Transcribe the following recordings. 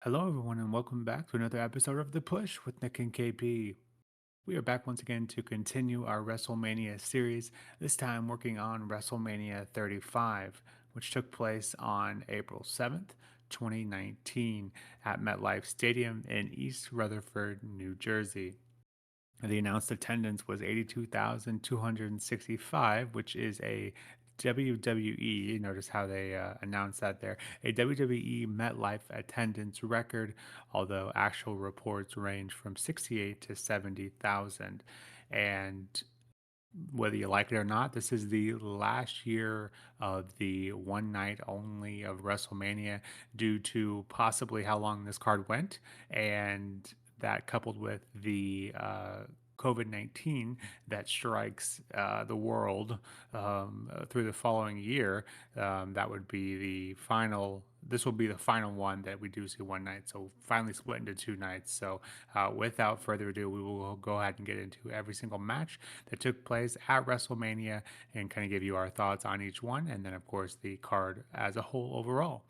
Hello, everyone, and welcome back to another episode of The Push with Nick and KP. We are back once again to continue our WrestleMania series, this time working on WrestleMania 35, which took place on April 7th, 2019, at MetLife Stadium in East Rutherford, New Jersey. The announced attendance was 82,265, which is a WWE, notice how they announced that there, a WWE MetLife attendance record, although actual reports range from 68 to 70,000. And whether you like it or not, this is the last year of the one night only of WrestleMania due to possibly how long this card went. And that coupled with the COVID-19 that strikes the world through the following year, that would be the final. This will be the final one that we do see one night. So finally split into two nights. So without further ado, we will go ahead and get into every single match that took place at WrestleMania and kind of give you our thoughts on each one. And then, of course, the card as a whole overall.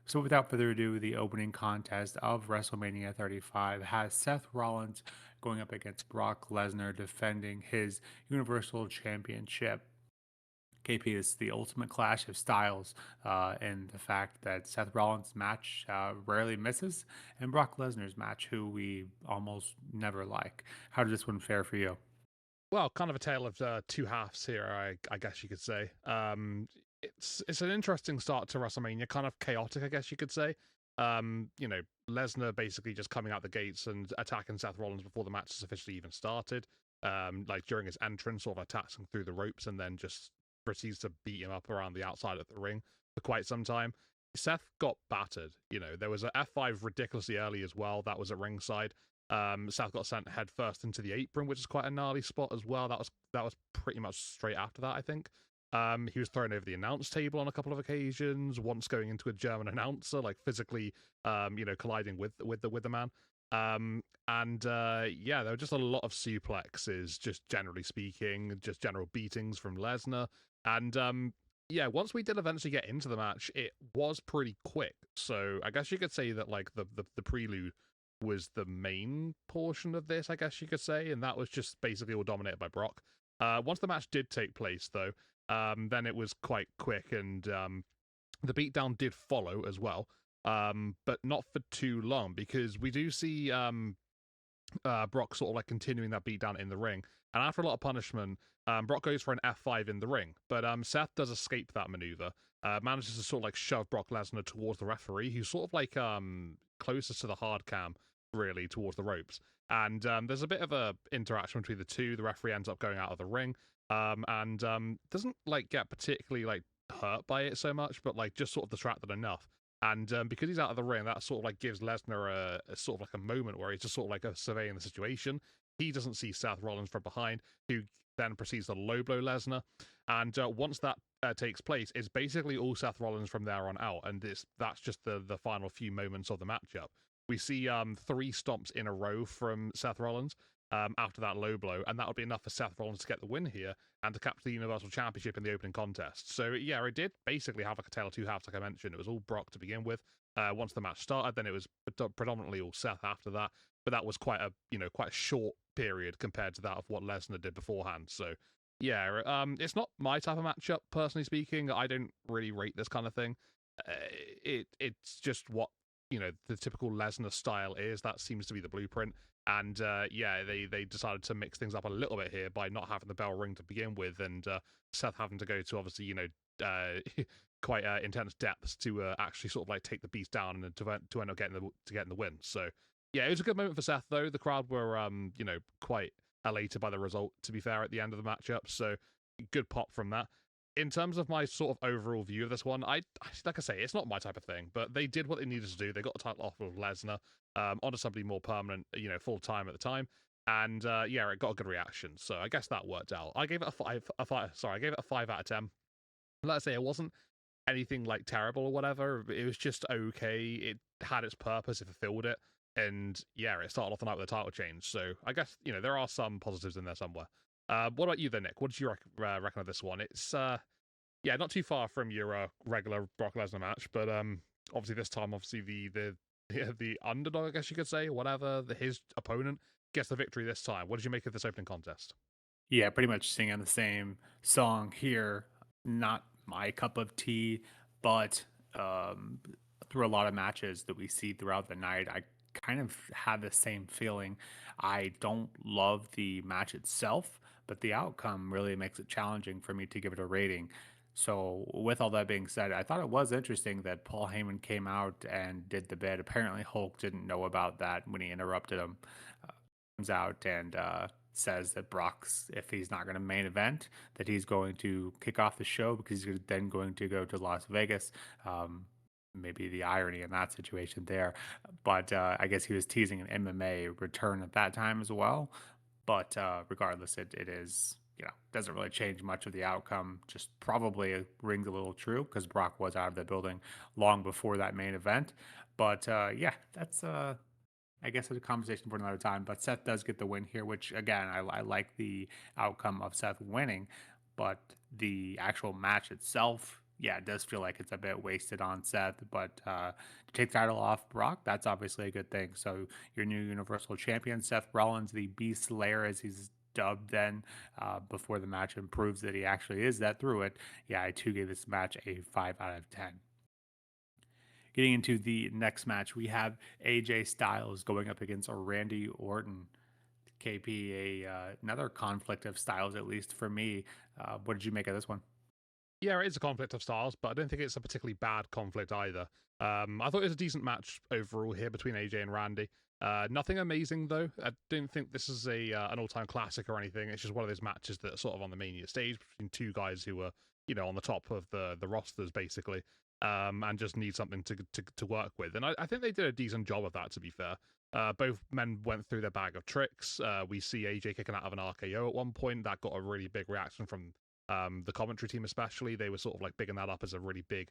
So, without further ado, the opening contest of WrestleMania 35 has Seth Rollins going up against Brock Lesnar defending his Universal Championship. KP is the ultimate clash of styles in the fact that Seth Rollins' match rarely misses, and Brock Lesnar's match, who we almost never like. How did this one fare for you? Well, kind of a tale of two halves here, I guess you could say. It's an interesting start to WrestleMania, kind of chaotic, I guess you could say. You know, Lesnar basically just coming out the gates and attacking Seth Rollins before the match has officially even started. Like during his entrance, sort of attacks him through the ropes and then just proceeds to beat him up around the outside of the ring for quite some time. Seth got battered. You know, there was a F5 ridiculously early as well. That was at ringside. Seth got sent head first into the apron, which is quite a gnarly spot as well. That was pretty much straight after that, I think. He was thrown over the announce table on a couple of occasions. Once going into a German announcer, like physically, colliding with the man. Yeah, there were just a lot of suplexes, just generally speaking, just general beatings from Lesnar. And yeah, once we did eventually get into the match, it was pretty quick. So I guess you could say that like the prelude was the main portion of this, I guess you could say, and that was just basically all dominated by Brock. Once the match did take place, though, then it was quite quick, and the beatdown did follow as well, but not for too long because we do see Brock sort of like continuing that beatdown in the ring, and after a lot of punishment, Brock goes for an F5 in the ring, but Seth does escape that maneuver, manages to sort of like shove Brock Lesnar towards the referee, who's sort of like closest to the hard cam, really, towards the ropes. And there's a bit of a interaction between the two. The referee ends up going out of the ring, and doesn't like get particularly like hurt by it so much, but like just sort of distracted enough. And because he's out of the ring, that sort of like gives Lesnar a sort of like a moment where he's just sort of like surveying the situation. He doesn't see Seth Rollins from behind, who then proceeds to low blow Lesnar. And once that takes place, it's basically all Seth Rollins from there on out, and that's just the final few moments of the matchup. We see three stomps in a row from Seth Rollins after that low blow, and that would be enough for Seth Rollins to get the win here and to capture the Universal Championship in the opening contest. So yeah, it did basically have like a tale of two halves, like I mentioned. It was all Brock to begin with. Once the match started, then it was predominantly all Seth after that. But that was quite a short period compared to that of what Lesnar did beforehand. So yeah, it's not my type of matchup, personally speaking. I don't really rate this kind of thing. It's just what the typical Lesnar style is. That seems to be the blueprint. And yeah, they decided to mix things up a little bit here by not having the bell ring to begin with, and Seth having to go to obviously quite intense depths to actually sort of like take the beast down and to end up getting the win. So yeah, it was a good moment for Seth though. The crowd were quite elated by the result. To be fair, at the end of the matchup, so good pop from that. In terms of my sort of overall view of this one, I like I say, it's not my type of thing, but they did what they needed to do. They got the title off of Lesnar onto somebody more permanent, full time at the time, and yeah, it got a good reaction. So I guess that worked out. I gave it I gave it a 5 out of 10. Like I say, it wasn't anything like terrible or whatever. It was just okay. It had its purpose. It fulfilled it, and yeah, it started off the night with a title change. So I guess there are some positives in there somewhere. What about you then, Nick? What did you reckon of this one? It's yeah, not too far from your regular Brock Lesnar match, but obviously this time, obviously the the underdog, I guess you could say, whatever, his opponent gets the victory this time. What did you make of this opening contest? Yeah, pretty much singing the same song here. Not my cup of tea, but um, through a lot of matches that we see throughout the night, I kind of have the same feeling. I don't love the match itself, but the outcome really makes it challenging for me to give it a rating. So, with all that being said, I thought it was interesting that Paul Heyman came out and did the bit. Apparently, Hulk didn't know about that when he interrupted him. Comes out and says that Brock's, if he's not going to main event, that he's going to kick off the show because he's then going to go to Las Vegas. Um, Maybe the irony in that situation there, but I guess he was teasing an MMA return at that time as well. But regardless, it is, doesn't really change much of the outcome. Just probably rings a little true because Brock was out of the building long before that main event. But yeah, that's I guess it's a conversation for another time. But Seth does get the win here, which again, I like the outcome of Seth winning, but the actual match itself, yeah, it does feel like it's a bit wasted on Seth. But to take the title off Brock, that's obviously a good thing. So your new Universal Champion, Seth Rollins, the Beast Slayer, as he's dubbed then before the match, and proves that he actually is that through it. Yeah, I too gave this match a 5 out of 10. Getting into the next match, we have AJ Styles going up against Randy Orton. KP, another conflict of styles, at least for me. What did you make of this one? Yeah, it is a conflict of styles, but I don't think it's a particularly bad conflict either. I thought it was a decent match overall here between AJ and Randy. Nothing amazing though. I don't think this is a an all-time classic or anything. It's just one of those matches that are sort of on the Mania stage between two guys who were, on the top of the rosters basically, and just need something to work with. And I think they did a decent job of that. To be fair, both men went through their bag of tricks. We see AJ kicking out of an RKO at one point. That got a really big reaction from the commentary team especially. They were sort of like bigging that up as a really big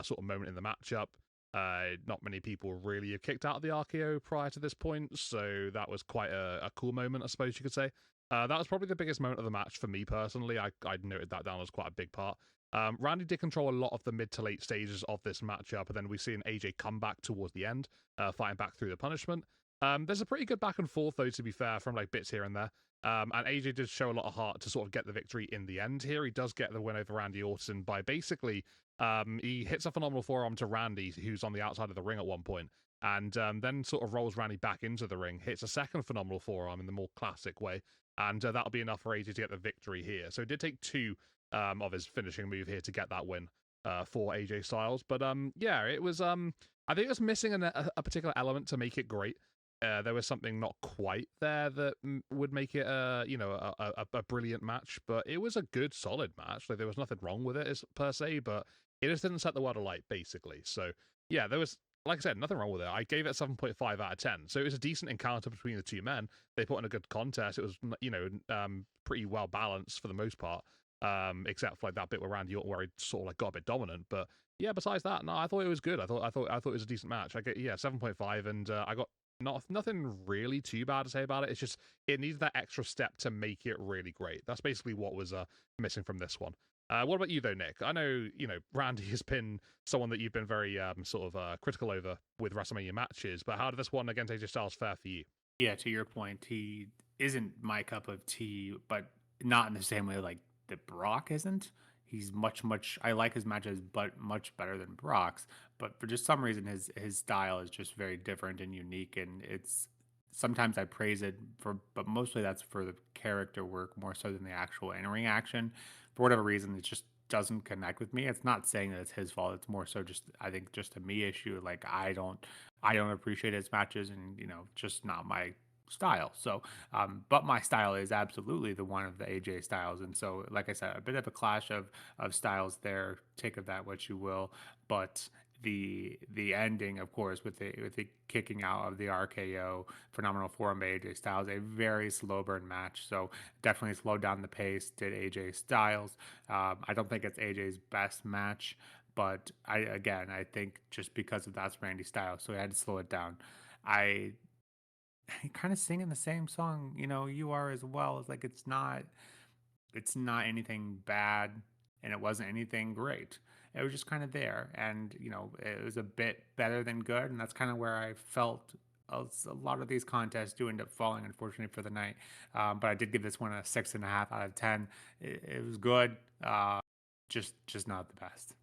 sort of moment in the matchup. Not many people really have kicked out of the RKO prior to this point, so that was quite a cool moment, I suppose you could say. That was probably the biggest moment of the match for me personally. I noted that down as quite a big part. Randy did control a lot of the mid to late stages of this matchup, and then we see an AJ come back towards the end, fighting back through the punishment. There's a pretty good back and forth, though, to be fair, from like bits here and there. And AJ did show a lot of heart to sort of get the victory in the end here. He does get the win over Randy Orton by basically he hits a phenomenal forearm to Randy, who's on the outside of the ring at one point, and then sort of rolls Randy back into the ring, hits a second phenomenal forearm in the more classic way, and that'll be enough for AJ to get the victory here. So it did take two of his finishing move here to get that win for AJ Styles. But yeah, it was I think it was missing a particular element to make it great. There was something not quite there that would make it a brilliant match, but it was a good solid match. Like there was nothing wrong with it per se, but it just didn't set the world alight basically. So yeah, there was, like I said, nothing wrong with it. I gave it 7.5 out of 10. So it was a decent encounter between the two men. They put in a good contest. It was pretty well balanced for the most part, except for like that bit where Randy Orton where he sort of like got a bit dominant, but. Yeah, besides that, no, I thought it was good. I thought it was a decent match. I get 7.5, and I got nothing really too bad to say about it. It's just it needed that extra step to make it really great. That's basically what was missing from this one. What about you though, Nick? I know Randy has been someone that you've been very sort of critical over with WrestleMania matches, but how did this one against AJ Styles fare for you? Yeah, to your point, he isn't my cup of tea, but not in the same way like that Brock isn't. He's much. I like his matches, but much better than Brock's. But for just some reason, his style is just very different and unique, and it's sometimes I praise it for, but mostly that's for the character work more so than the actual in-ring action. For whatever reason, it just doesn't connect with me. It's not saying that it's his fault. It's more so just I think just a me issue. Like I don't appreciate his matches, and just not my style. So, but my style is absolutely the one of the AJ styles, and so, like I said, a bit of a clash of styles there. Take of that what you will, but the ending, of course, with the kicking out of the RKO, phenomenal form by AJ Styles, a very slow burn match. So definitely slowed down the pace. Did AJ Styles? I don't think it's AJ's best match. But I think just because of that's Randy Styles, so I had to slow it down. I kind of singing the same song, you are as well. It's like it's not anything bad and it wasn't anything great. it was just kind of there. And, it was a bit better than good. And that's kind of where I felt a lot of these contests do end up falling, unfortunately, for the night. But I did give this one a 6.5 out of 10. It was good, just not the best.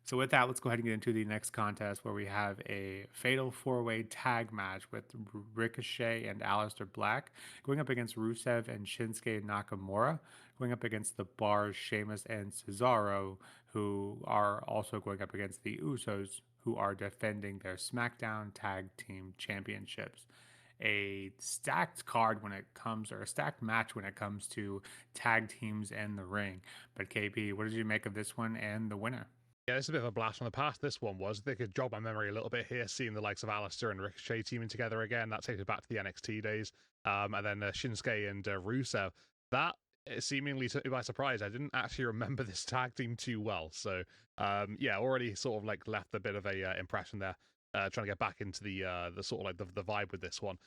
So with that, let's go ahead and get into the next contest where we have a fatal four-way tag match with Ricochet and Aleister Black going up against Rusev and Shinsuke Nakamura, going up against the Bars, Sheamus and Cesaro, who are also going up against the Usos, who are defending their SmackDown Tag Team Championships. A stacked card when it comes, or a stacked match when it comes to tag teams and the ring. But KP, what did you make of this one and the winner? Yeah, this is a bit of a blast from the past. This one was. They could jog my memory a little bit here, seeing the likes of Aleister and Ricochet teaming together again. That takes me back to the NXT days. And then Shinsuke and Rusev. That seemingly took me by surprise. I didn't actually remember this tag team too well. So, yeah, already sort of like left a bit of a impression there. Trying to get back into the sort of like the vibe with this one.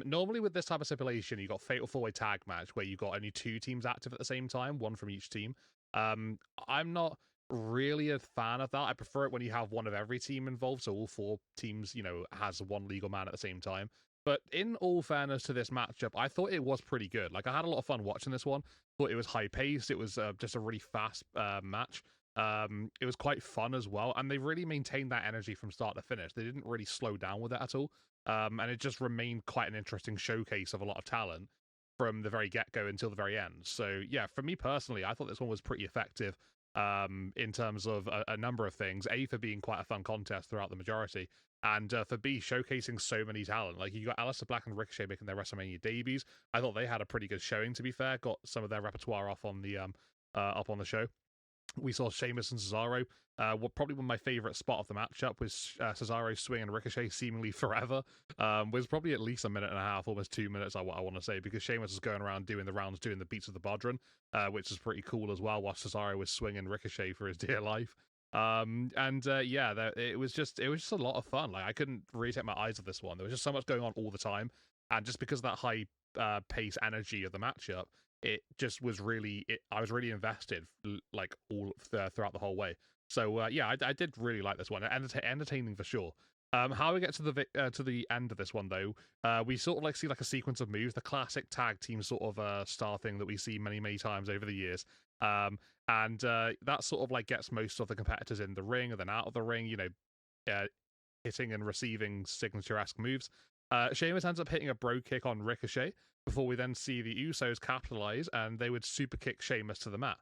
Normally with this type of stipulation, you got fatal four-way tag match where you got only two teams active at the same time, one from each team. I'm not really a fan of that. I prefer it when you have one of every team involved, so all four teams, has one legal man at the same time. But in all fairness to this matchup, I thought it was pretty good. Like, I had a lot of fun watching this one. Thought it was high paced. It was just a really fast match. It was quite fun as well, and they really maintained that energy from start to finish. They didn't really slow down with it at all, and it just remained quite an interesting showcase of a lot of talent from the very get-go until the very end. So yeah, for me personally, I thought this one was pretty effective in terms of a number of things. A, for being quite a fun contest throughout the majority, and for B, showcasing so many talent. Like, you got Aleister Black and Ricochet making their WrestleMania debuts. I thought they had a pretty good showing, to be fair. Got some of their repertoire off on the show. We saw Sheamus and Cesaro. Probably one of my favorite spot of the matchup was Cesaro swinging Ricochet seemingly forever. Was probably at least a minute and a half, almost 2 minutes, I want to say, because Sheamus was going around doing the rounds, doing the beats of the Bodhrán, which is pretty cool as well, while Cesaro was swinging Ricochet for his dear life. It was just a lot of fun. Like, I couldn't really take my eyes off this one. There was just so much going on all the time, and just because of that high pace energy of the matchup, it just was really, I was really invested, like, all throughout the whole way. So yeah, I did really like this one. Entertaining for sure. How we get to the end of this one though, we sort of like see like a sequence of moves, the classic tag team sort of star thing that we see many times over the years. And that sort of like gets most of the competitors in the ring and then out of the ring, hitting and receiving signature-esque moves. Sheamus ends up hitting a bro kick on Ricochet before we then see the Usos capitalize, and they would super kick Sheamus to the mat.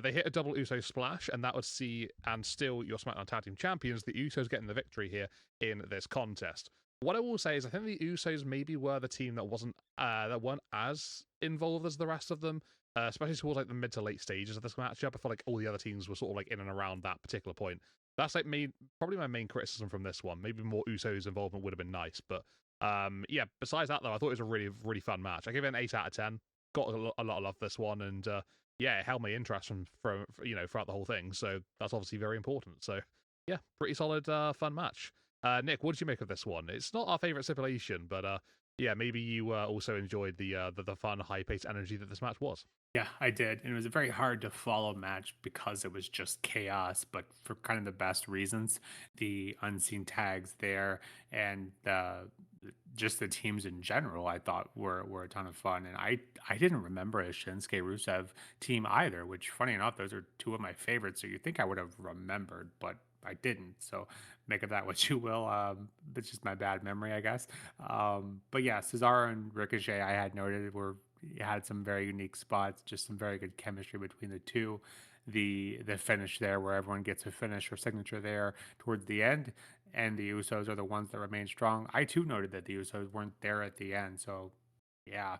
They hit a double Uso splash, and that would see, and still your SmackDown Tag Team Champions, the Usos getting the victory here in this contest. What I will say is I think the Usos maybe were the team that weren't as involved as the rest of them, especially towards like the mid to late stages of this matchup. I feel like all the other teams were sort of like in and around that particular point. That's like probably my main criticism from this one. Maybe more Usos involvement would have been nice, but yeah, besides that though, I thought it was a really fun match. I gave it an 8 out of 10. Got a lot of love for this one, and yeah, it held my interest from throughout the whole thing. So that's obviously very important. So yeah, pretty solid, fun match. Nick, what did you make of this one? It's not our favorite stipulation, but yeah, maybe you also enjoyed the fun, high paced energy that this match was. Yeah, I did. And it was a very hard to follow match because it was just chaos, but for kind of the best reasons. The unseen tags there and just the teams in general, I thought were a ton of fun. And I didn't remember a Shinsuke Rusev team either, which funny enough, those are two of my favorites. So you think I would have remembered, but I didn't. So make of that what you will. It's just my bad memory, I guess. But yeah, Cesaro and Ricochet, I had noted were had some very unique spots, just some very good chemistry between the two. The finish there, where everyone gets a finish or signature there towards the end, and the Usos are the ones that remain strong. I too noted that the Usos weren't there at the end, so yeah.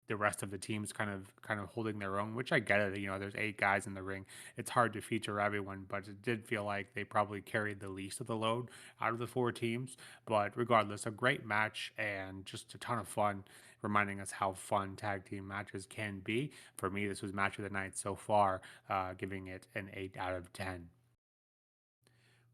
The rest of the teams kind of holding their own, which I get it. There's 8 guys in the ring. It's hard to feature everyone, but it did feel like they probably carried the least of the load out of the 4 teams. But regardless, a great match and just a ton of fun, reminding us how fun tag team matches can be. For me, this was match of the night so far, giving it an 8 out of 10.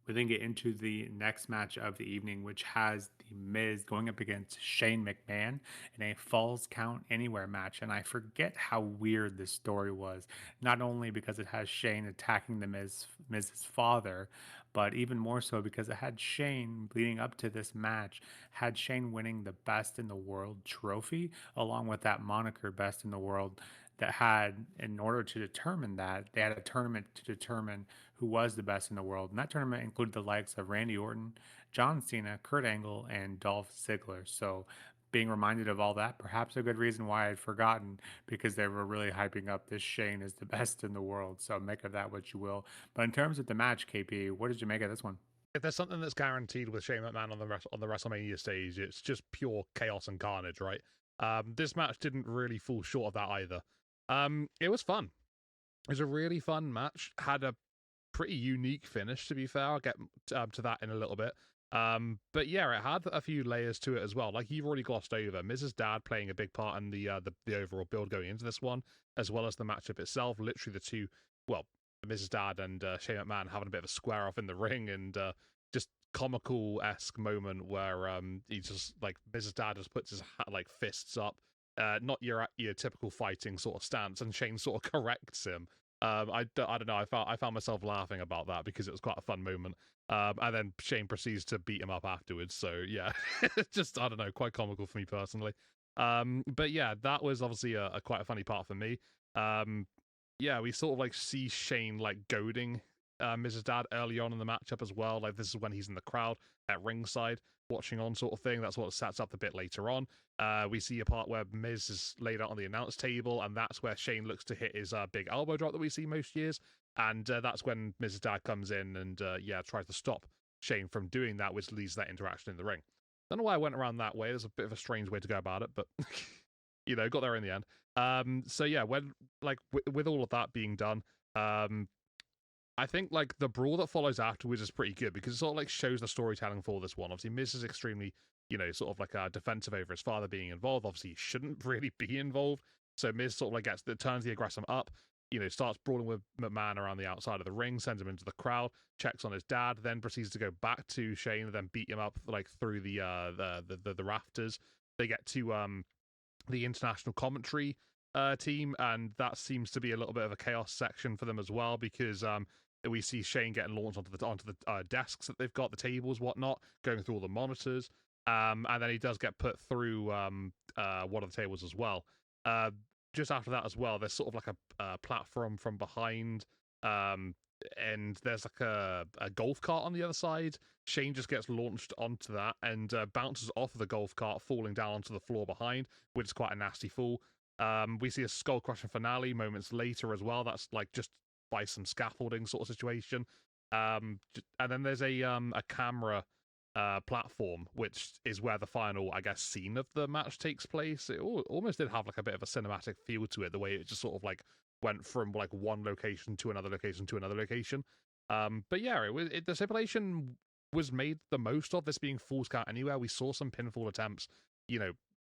We then get into the next match of the evening, which has The Miz going up against Shane McMahon in a Falls Count Anywhere match. And I forget how weird this story was, not only because it has Shane attacking Miz's father, but even more so because it had Shane leading up to this match, had Shane winning the Best in the World trophy, along with that moniker Best in the World that had, in order to determine that, they had a tournament to determine who was the best in the world. And that tournament included the likes of Randy Orton, John Cena, Kurt Angle, and Dolph Ziggler. So being reminded of all that, perhaps a good reason why I'd forgotten, because they were really hyping up this Shane as the best in the world. So make of that what you will. But in terms of the match, KP, what did you make of this one? If there's something that's guaranteed with Shane McMahon on the WrestleMania stage, it's just pure chaos and carnage, right? This match didn't really fall short of that either. It was fun. It was a really fun match. Had a pretty unique finish, to be fair. I'll get to that in a little bit. But yeah, it had a few layers to it as well. Like you've already glossed over, Mrs. Dad playing a big part in the overall build going into this one, as well as the matchup itself. Literally the two, well, Mrs. Dad and Shane McMahon having a bit of a square off in the ring, and just comical esque moment where he just like Mrs. Dad just puts his like fists up. Not your typical fighting sort of stance, and Shane sort of corrects him. I don't know. I found myself laughing about that because it was quite a fun moment. And then Shane proceeds to beat him up afterwards. So yeah, just I don't know, quite comical for me personally. But yeah, that was obviously a quite a funny part for me. Um, yeah, we sort of like see Shane like goading Mrs. Dad early on in the matchup as well. Like this is when he's in the crowd at ringside watching on sort of thing. That's what sets up the bit later on. We see a part where Miz is laid out on the announce table, and that's where Shane looks to hit his big elbow drop that we see most years. And that's when Mrs. Dad comes in and yeah, tries to stop Shane from doing that, which leads to that interaction in the ring. Don't know why I went around that way. There's a bit of a strange way to go about it, but got there in the end. So yeah, when like with all of that being done, I think like the brawl that follows afterwards is pretty good because it sort of like shows the storytelling for this one. Obviously, Miz is extremely, sort of like defensive over his father being involved. Obviously, he shouldn't really be involved. So Miz sort of like turns the aggressor up, starts brawling with McMahon around the outside of the ring, sends him into the crowd, checks on his dad, then proceeds to go back to Shane, and then beat him up like through the rafters. They get to the international commentary team, and that seems to be a little bit of a chaos section for them as well because we see Shane getting launched onto the desks that they've got, the tables, whatnot, going through all the monitors, and then he does get put through one of the tables as well. Just after that as well, there's sort of like a platform from behind, and there's like a golf cart on the other side. Shane just gets launched onto that and bounces off of the golf cart, falling down onto the floor behind, which is quite a nasty fall. We see a skull crushing finale moments later as well. That's like just by some scaffolding sort of situation. And then there's a camera platform, which is where the final, I guess, scene of the match takes place. It almost did have like a bit of a cinematic feel to it, the way it just sort of like went from like one location to another location to another location. But yeah, the stipulation was made the most of, this being Falls Count Anywhere. We saw some pinfall attempts,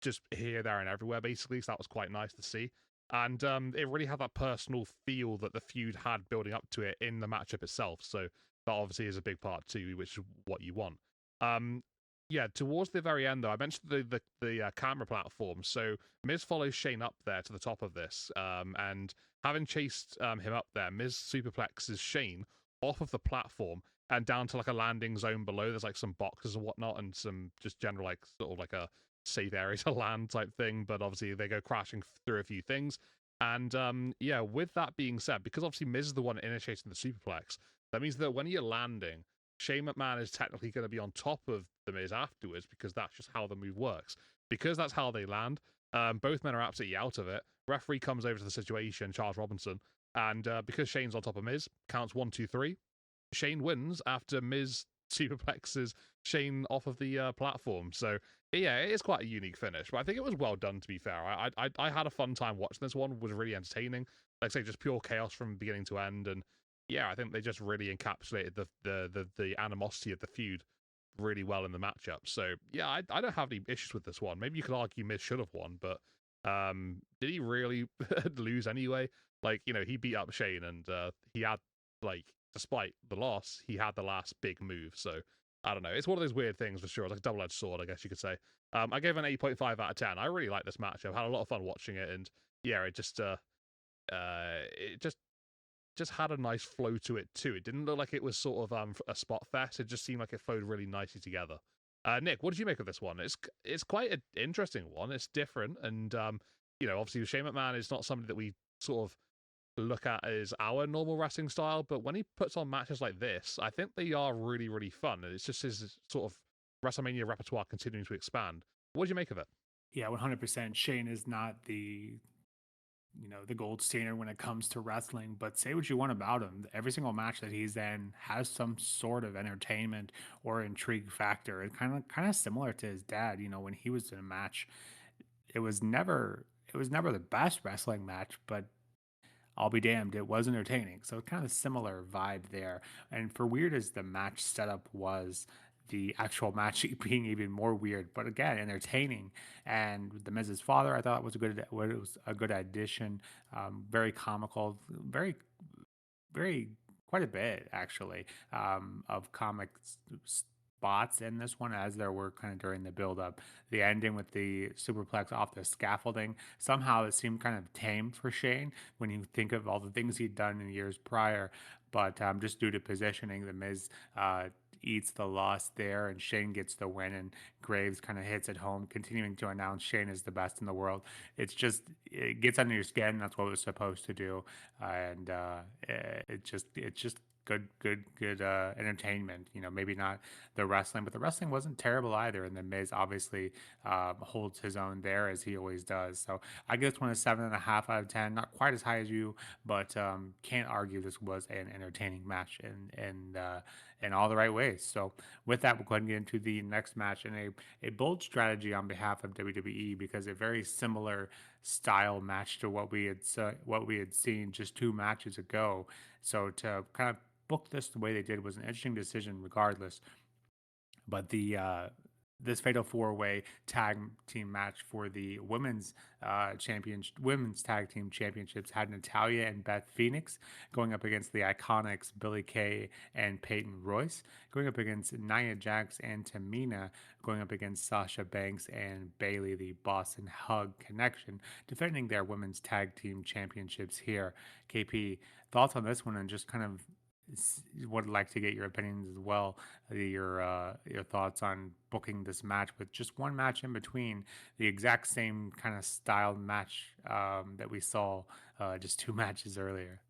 just here, there, and everywhere, basically. So that was quite nice to see. And it really had that personal feel that the feud had building up to it in the matchup itself. So that obviously is a big part too, which is what you want. Um, yeah, towards the very end, though, I mentioned the camera platform. So Miz follows Shane up there to the top of this, and having chased him up there, Miz superplexes Shane off of the platform and down to like a landing zone below. There's like some boxes and whatnot, and some just general like sort of like a safe area to land type thing. But obviously they go crashing through a few things. And yeah, with that being said, because obviously Miz is the one initiating the superplex, that means that when you're landing, Shane McMahon is technically going to be on top of the Miz afterwards because that's just how the move works. Because that's how they land, both men are absolutely out of it. Referee comes over to the situation, Charles Robinson, and because Shane's on top of Miz, counts 1, 2, 3. Shane wins after Miz superplexes Shane off of the platform. So yeah, it is quite a unique finish, but I think it was well done. To be fair, I had a fun time watching this one. It was really entertaining. Like I say, just pure chaos from beginning to end, and yeah, I think they just really encapsulated the animosity of the feud really well in the matchup. So yeah, I don't have any issues with this one. Maybe you could argue Miz should have won, but did he really lose anyway? Like, he beat up Shane, and he had like despite the loss, he had the last big move. So I don't know. It's one of those weird things for sure. It's like a double-edged sword, I guess you could say. I gave it an 8.5 out of 10. I really like this match. I've had a lot of fun watching it, and yeah, it just had a nice flow to it too. It didn't look like it was sort of a spot fest. It just seemed like it flowed really nicely together. Nick, what did you make of this one? It's quite an interesting one. It's different, and obviously Shane McMahon is not somebody that we sort of look at as our normal wrestling style. But when he puts on matches like this, I think they are really, really fun, and it's just his sort of WrestleMania repertoire continuing to expand. What did you make of it? Yeah, 100%. Shane is not the gold standard when it comes to wrestling, but say what you want about him. Every single match that he's in has some sort of entertainment or intrigue factor. It's kind of similar to his dad, when he was in a match. It was never the best wrestling match, but I'll be damned, it was entertaining. So kind of similar vibe there. And for weird as the match setup was, the actual match being even more weird, but again, entertaining. And the Miz's father, I thought was a good addition. Very comical, very quite a bit actually of comic spots in this one, as there were kind of during the build up. The ending with the superplex off the scaffolding, somehow it seemed kind of tame for Shane when you think of all the things he'd done in years prior. But just due to positioning, the Miz eats the loss there, and Shane gets the win, and Graves kind of hits it home, continuing to announce Shane is the best in the world. It gets under your skin. That's what it was supposed to do, and it's just good entertainment. Maybe not the wrestling, but the wrestling wasn't terrible either. And the Miz obviously holds his own there, as he always does. So I give this one a 7.5 out of 10. Not quite as high as you, but can't argue this was an entertaining match in all the right ways. So with that, we'll go ahead and get into the next match, and a bold strategy on behalf of WWE, because a very similar style match to what we had seen just 2 matches ago. So to kind of book this the way they did was an interesting decision, regardless. But the this fatal 4-way tag team match for the women's tag team championships had Natalya and Beth Phoenix going up against the IIconics Billie Kay and Peyton Royce, going up against Nia Jax and Tamina, going up against Sasha Banks and Bayley, the Boston Hug Connection, defending their women's tag team championships here. KP, thoughts on this one, and just kind of would like to get your opinions as well, your thoughts on booking this match with just one match in between, the exact same kind of style match that we saw just 2 matches earlier.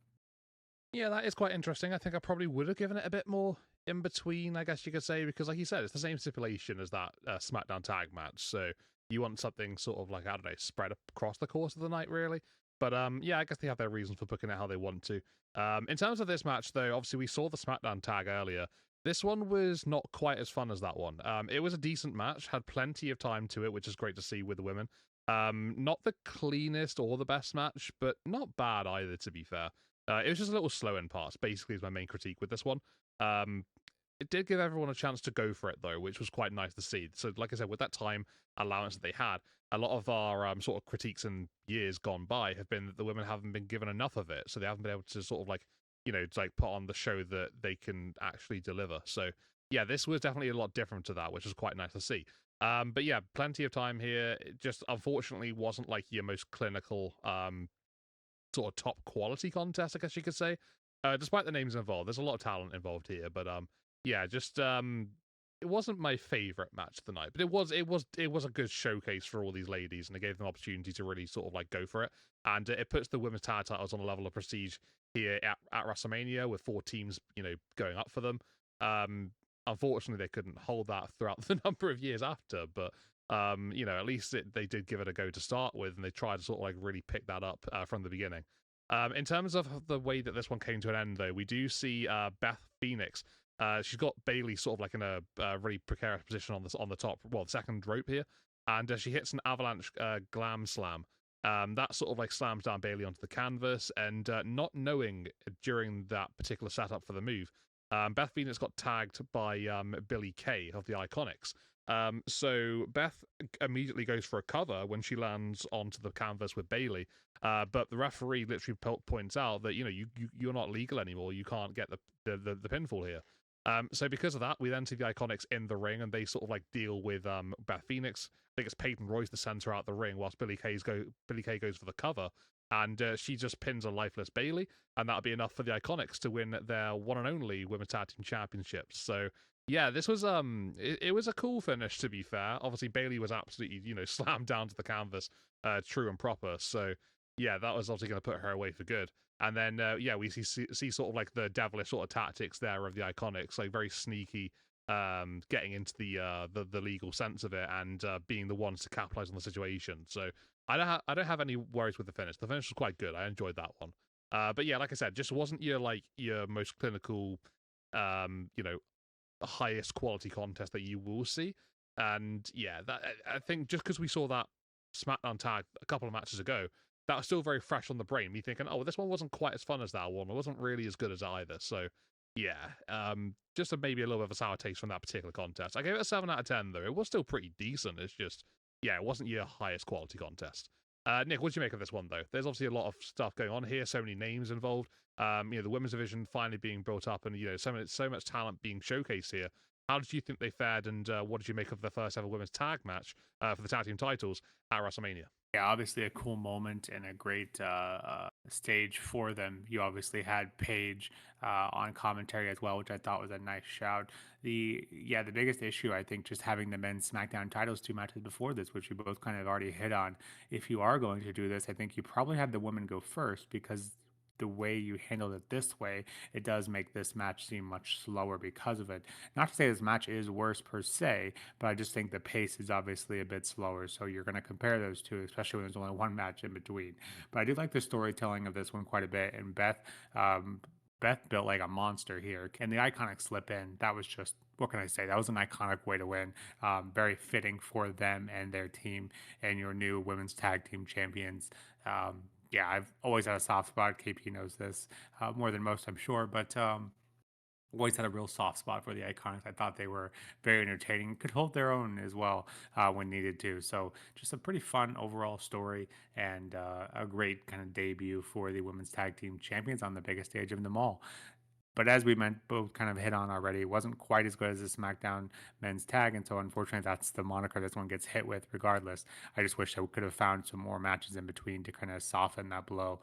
Yeah, that is quite interesting. I think I probably would have given it a bit more in between, I guess you could say, because like you said, it's the same stipulation as that SmackDown tag match. So you want something sort of like, I don't know, spread across the course of the night, really. But yeah, I guess they have their reasons for booking it how they want to. In terms of this match, though, obviously we saw the SmackDown tag earlier. This one was not quite as fun as that one. It was a decent match, had plenty of time to it, which is great to see with the women. Not the cleanest or the best match, but not bad either, to be fair. It was just a little slow in parts, basically, is my main critique with this one. Um, it did give everyone a chance to go for it, though, which was quite nice to see. So, like I said, with that time allowance that they had, a lot of our sort of critiques in years gone by have been that the women haven't been given enough of it. So they haven't been able to sort of put on the show that they can actually deliver. So, yeah, this was definitely a lot different to that, which was quite nice to see. But yeah, plenty of time here. It just unfortunately wasn't like your most clinical sort of top quality contest, I guess you could say. Despite the names involved, there's a lot of talent involved here, but yeah, just it wasn't my favorite match of the night, but it was a good showcase for all these ladies, and it gave them opportunity to really sort of like go for it, and it puts the women's tag titles on a level of prestige here at WrestleMania with 4 teams, going up for them. Unfortunately, they couldn't hold that throughout the number of years after, but at least they did give it a go to start with, and they tried to sort of like really pick that up from the beginning. In terms of the way that this one came to an end, though, we do see Beth Phoenix. She's got Bayley sort of like in a really precarious position on the top, well, the second rope here, and she hits an avalanche glam slam. That sort of like slams down Bayley onto the canvas, and not knowing during that particular setup for the move, Beth Phoenix got tagged by Billie Kay of the IIconics. So Beth immediately goes for a cover when she lands onto the canvas with Bayley, but the referee literally points out that you're not legal anymore. You can't get the pinfall here. So because of that, we then see the Iconics in the ring, and they sort of like deal with Beth Phoenix. I think it's Peyton Royce to send her out the ring, whilst Billy Kay goes for the cover, and she just pins a lifeless Bayley, and that'll be enough for the Iconics to win their one and only Women's Tag Team Championships. So yeah, this was it was a cool finish, to be fair. Obviously Bayley was absolutely, slammed down to the canvas, true and proper. So yeah, that was obviously going to put her away for good. And then yeah, we see sort of like the devilish sort of tactics there of the Iconics, like very sneaky, getting into the legal sense of it, and being the ones to capitalize on the situation. So I don't have any worries with the finish. The finish was quite good. I enjoyed that one. But yeah, like I said, just wasn't your most clinical, you know, highest quality contest that you will see. And yeah, that I think just because we saw that SmackDown tag a couple of matches ago, that was still very fresh on the brain. Me thinking, oh, well, this one wasn't quite as fun as that one. It wasn't really as good as either. So yeah, just maybe a little bit of a sour taste from that particular contest. I gave it a 7 out of 10 though. It was still pretty decent. It's just yeah, it wasn't your highest quality contest. Nick, what do you make of this one though? There's obviously a lot of stuff going on here. So many names involved. The women's division finally being built up, and so much talent being showcased here. How did you think they fared, and what did you make of the first ever women's tag match for the tag team titles at WrestleMania? Yeah, obviously a cool moment and a great stage for them. You obviously had Paige on commentary as well, which I thought was a nice shout. The biggest issue, I think, just having the men's SmackDown titles 2 matches before this, which you both kind of already hit on. If you are going to do this, I think you probably have the women go first, because the way you handled it this way, it does make this match seem much slower because of it. Not to say this match is worse per se, but I just think the pace is obviously a bit slower. So you're going to compare those two, especially when there's only one match in between. But I do like the storytelling of this one quite a bit. And um, Beth built like a monster here, and the Iconics slip in. That was just, what can I say? That was an iconic way to win. Very fitting for them and their team, and your new women's tag team champions. Yeah, I've always had a soft spot. KP knows this more than most, I'm sure, but always had a real soft spot for the Iconics. I thought they were very entertaining, could hold their own as well when needed to. So just a pretty fun overall story, and a great kind of debut for the women's tag team champions on the biggest stage of them all. But as we meant, both kind of hit on already, it wasn't quite as good as the SmackDown men's tag. And so, unfortunately, that's the moniker this one gets hit with regardless. I just wish I could have found some more matches in between to kind of soften that blow.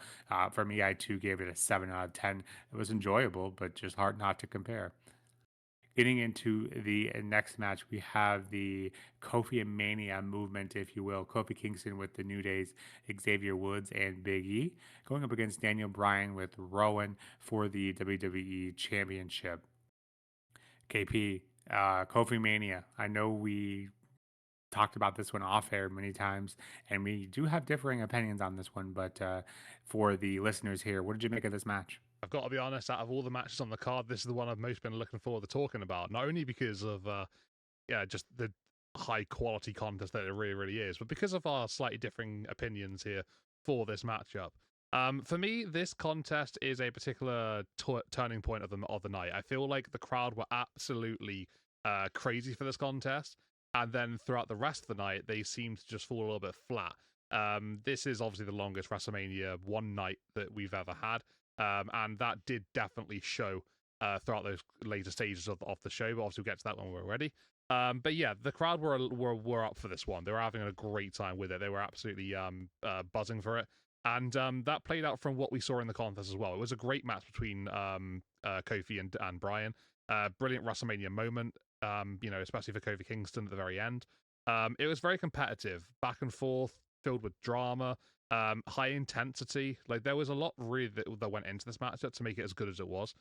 For me, I too gave it a 7 out of 10. It was enjoyable, but just hard not to compare. Getting into the next match, we have the Kofi Mania movement, if you will. Kofi Kingston with the New Days, Xavier Woods, and Big E going up against Daniel Bryan with Rowan for the WWE Championship. KP, Kofi Mania. I know we talked about this one off air many times, and we do have differing opinions on this one. But for the listeners here, what did you make of this match? I've got to be honest, out of all the matches on the card, this is the one I've most been looking forward to talking about. Not only because of yeah, just the high quality contest that it really, really is, but because of our slightly differing opinions here for this matchup. For me, this contest is a particular turning point of the night. I feel like the crowd were absolutely crazy for this contest, and then throughout the rest of the night, they seemed to just fall a little bit flat. This is obviously the longest WrestleMania one night that we've ever had, and that did definitely show throughout those later stages of the show. But obviously, we'll get to that when we're ready. But yeah, the crowd were up for this one. They were having a great time with it. They were absolutely buzzing for it, and that played out from what we saw in the contest as well. It was a great match between Kofi and Bryan. Brilliant WrestleMania moment. Especially for Kofi Kingston at the very end. It was very competitive, back and forth, filled with drama, high intensity. Like there was a lot really that went into this matchup to make it as good as it was.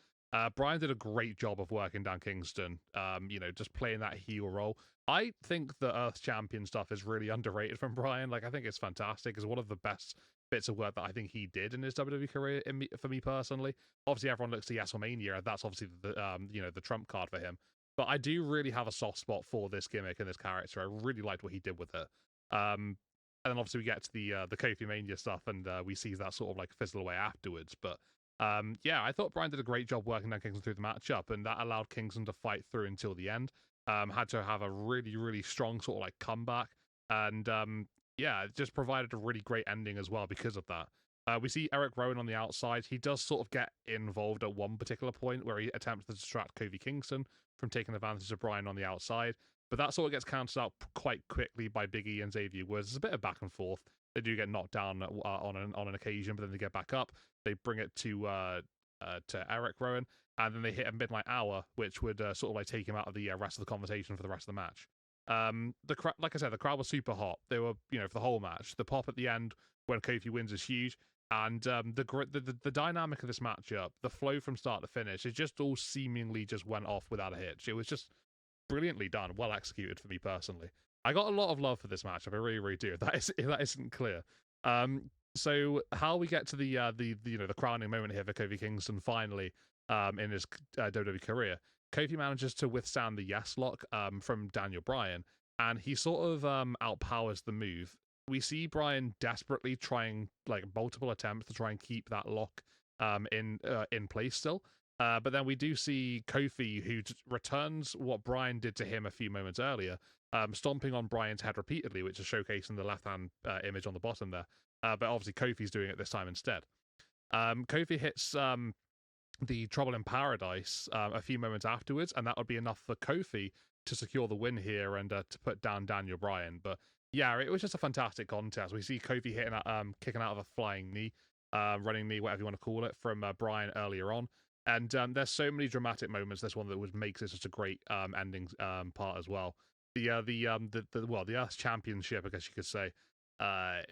Bryan did a great job of working down Kingston. Just playing that heel role. I think the Earth Champion stuff is really underrated from Bryan. Like I think it's fantastic. It's one of the best bits of work that I think he did in his WWE career. For me personally, obviously everyone looks to WrestleMania. That's obviously the trump card for him. But I do really have a soft spot for this gimmick and this character. I really liked what he did with it. And then obviously we get to the Kofi Mania stuff, and we see that sort of like fizzle away afterwards. But yeah, I thought Bryan did a great job working down Kingston through the matchup, and that allowed Kingston to fight through until the end. had to have a really, really strong sort of like comeback. And yeah, it just provided a really great ending as well because of that. We see Eric Rowan on the outside. He does sort of get involved at one particular point where he attempts to distract Kofi Kingston from taking advantage of Bryan on the outside. But that sort of gets countered out quite quickly by Big E and Xavier Woods. There's a bit of back and forth. They do get knocked down on an occasion, but then they get back up. They bring it to Eric Rowan, and then they hit a midnight hour, which would sort of like take him out of the rest of the conversation for the rest of the match. Like I said, the crowd was super hot. They were, for the whole match. The pop at the end when Kofi wins is huge, and the dynamic of this matchup, the flow from start to finish, it just all seemingly just went off without a hitch. It was just brilliantly done, well executed for me personally. I got a lot of love for this matchup. I really, really do. If that isn't clear. So how we get to the crowning moment here for Kofi Kingston finally in his WWE career, Kofi manages to withstand the yes lock from Daniel Bryan, and he sort of outpowers the move. We see Bryan desperately trying like multiple attempts to try and keep that lock in place still. But then we do see Kofi, who returns what Bryan did to him a few moments earlier, stomping on Bryan's head repeatedly, which is showcased in the left-hand image on the bottom there. But obviously Kofi's doing it this time instead. Kofi hits the Trouble in Paradise a few moments afterwards, and that would be enough for Kofi to secure the win here and to put down Daniel Bryan. But yeah, it was just a fantastic contest. We see Kofi kicking out of a flying knee, running knee, whatever you want to call it, from Bryan earlier on. And there's so many dramatic moments. This one that would make this such a great ending part as well. The Earth Championship, I guess you could say,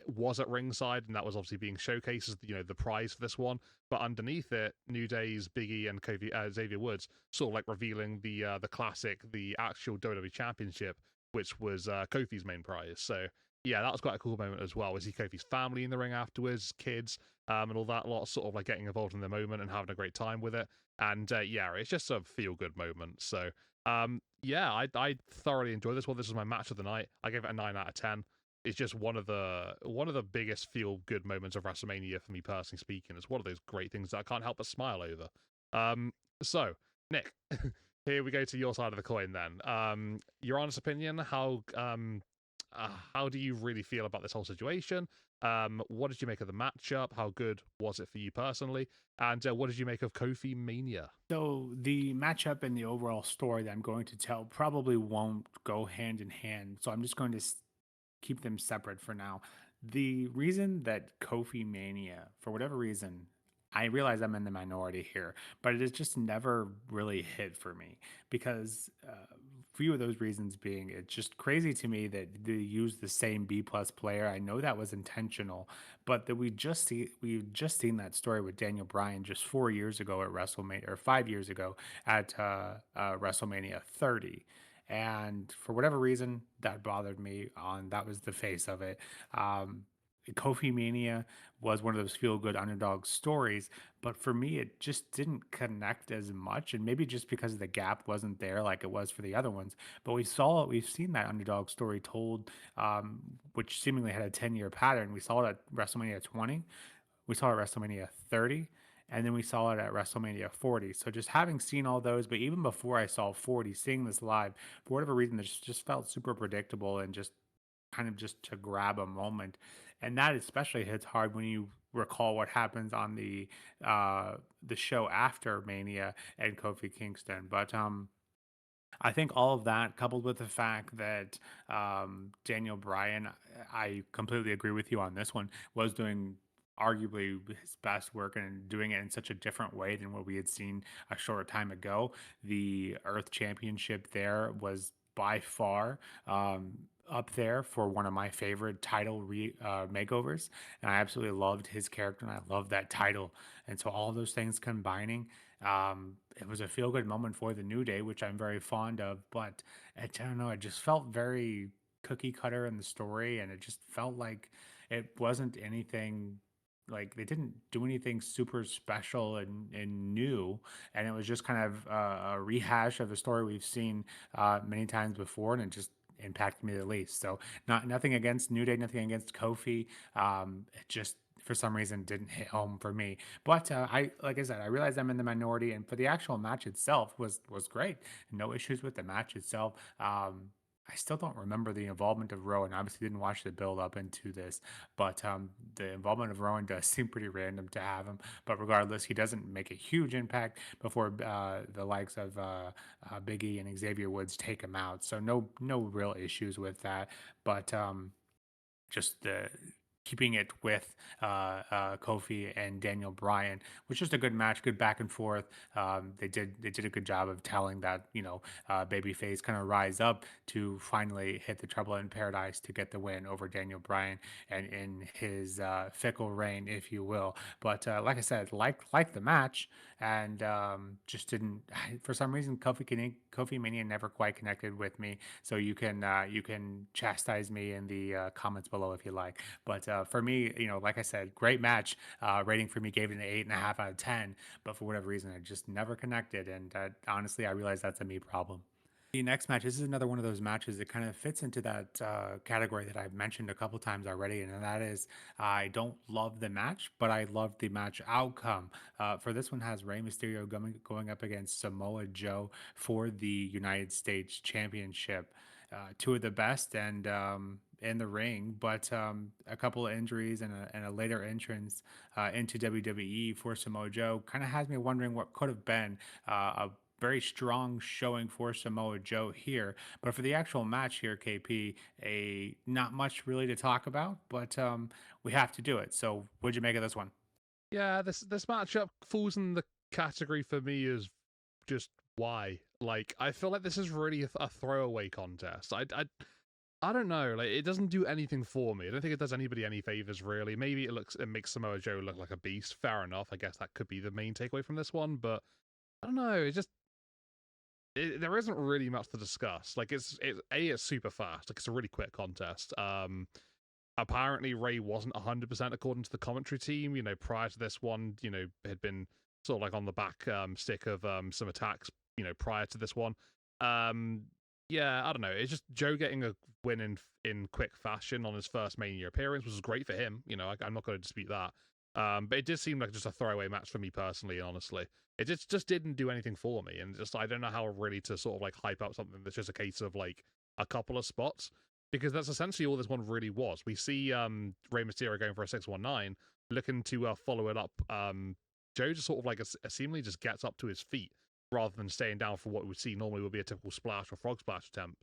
was at ringside, and that was obviously being showcased as the prize for this one. But underneath it, New Day's Big E and Kofi, Xavier Woods, sort of like revealing the classic, the actual WWE Championship, which was Kofi's main prize. So yeah, that was quite a cool moment as well. We see Kofi's family in the ring afterwards, kids, and all that lot, sort of like getting involved in the moment and having a great time with it. And yeah, it's just a feel good moment. So yeah, I thoroughly enjoyed this one. This was my match of the night. I gave it a 9 out of 10. It's just one of the biggest feel good moments of WrestleMania for me personally speaking. It's one of those great things that I can't help but smile over. So Nick, here we go to your side of the coin then. Your honest opinion, how do you really feel about this whole situation? What did you make of the matchup? How good was it for you personally? And what did you make of Kofi Mania? So the matchup and the overall story that I'm going to tell probably won't go hand in hand. So I'm just going to keep them separate for now. The reason that Kofi Mania, for whatever reason, I realize I'm in the minority here, but it has just never really hit for me because few of those reasons being it's just crazy to me that they use the same B plus player. I know that was intentional, but that we've just seen that story with Daniel Bryan just 4 years ago at WrestleMania, or 5 years ago at WrestleMania 30. And for whatever reason, that bothered me. On that was the face of it. Kofi Mania was one of those feel good underdog stories, but for me, it just didn't connect as much. And maybe just because the gap wasn't there like it was for the other ones. But we've seen that underdog story told, which seemingly had a 10-year pattern. We saw it at WrestleMania 20, we saw it at WrestleMania 30, and then we saw it at WrestleMania 40. So just having seen all those, but even before I saw 40, seeing this live, for whatever reason, this just felt super predictable and just kind of just to grab a moment. And that especially hits hard when you recall what happens on the show after Mania and Kofi Kingston. But I think all of that, coupled with the fact that Daniel Bryan, I completely agree with you on this one, was doing arguably his best work and doing it in such a different way than what we had seen a short time ago. The Earth Championship there was by far up there for one of my favorite title makeovers. And I absolutely loved his character and I loved that title. And so all those things combining, it was a feel good moment for the New Day, which I'm very fond of. But I don't know, it just felt very cookie cutter in the story, and it just felt like it wasn't anything. Like they didn't do anything super special and new, and it was just kind of a rehash of a story we've seen many times before, and it just impacted me the least. So nothing against New Day, nothing against Kofi. It just for some reason didn't hit home for me. But I, like I said, I realized I'm in the minority, and for the actual match itself was great. No issues with the match itself. I still don't remember the involvement of Rowan. Obviously, didn't watch the build up into this, but the involvement of Rowan does seem pretty random to have him. But regardless, he doesn't make a huge impact before the likes of Big E and Xavier Woods take him out. So no real issues with that. But just the keeping it with Kofi and Daniel Bryan was just a good match, good back and forth. They did a good job of telling that babyface kind of rise up to finally hit the Trouble in Paradise to get the win over Daniel Bryan and in his fickle reign, if you will. But like I said, like the match, and just didn't for some reason Kofi Mania never quite connected with me. So you can chastise me in the comments below if you like. But for me, like I said, great match. Rating for me gave it an 8.5 out of 10. But for whatever reason, it just never connected. And honestly, I realize that's a me problem. The next match, this is another one of those matches that kind of fits into that category that I've mentioned a couple times already, and that is I don't love the match, but I love the match outcome. For this one, has Rey Mysterio going up against Samoa Joe for the United States Championship. Two of the best and in the ring, but a couple of injuries and a later entrance into WWE for Samoa Joe kind of has me wondering what could have been a very strong showing for Samoa Joe here. But for the actual match here, KP, a not much really to talk about, but we have to do it. So what'd you make of this one? Yeah, this matchup falls in the category for me as just why. Like, I feel like this is really a throwaway contest. I don't know. Like, it doesn't do anything for me. I don't think it does anybody any favors, really. Maybe it makes Samoa Joe look like a beast. Fair enough. I guess that could be the main takeaway from this one. But I don't know. There isn't really much to discuss. Like, it's super fast. Like, it's a really quick contest. Apparently Ray wasn't 100% according to the commentary team. Prior to this one, had been sort of like on the back stick of some attacks, prior to this one. Um, yeah, I don't know. It's just Joe getting a win in quick fashion on his first Mania appearance, which was great for him. I'm not going to dispute that. But it did seem like just a throwaway match for me personally, honestly. It just didn't do anything for me, and just I don't know how really to sort of like hype up something that's just a case of like a couple of spots, because that's essentially all this one really was. We see Rey Mysterio going for a 619, looking to follow it up. Joe just sort of like seemingly just gets up to his feet rather than staying down for what we would see normally would be a typical splash or frog splash attempt.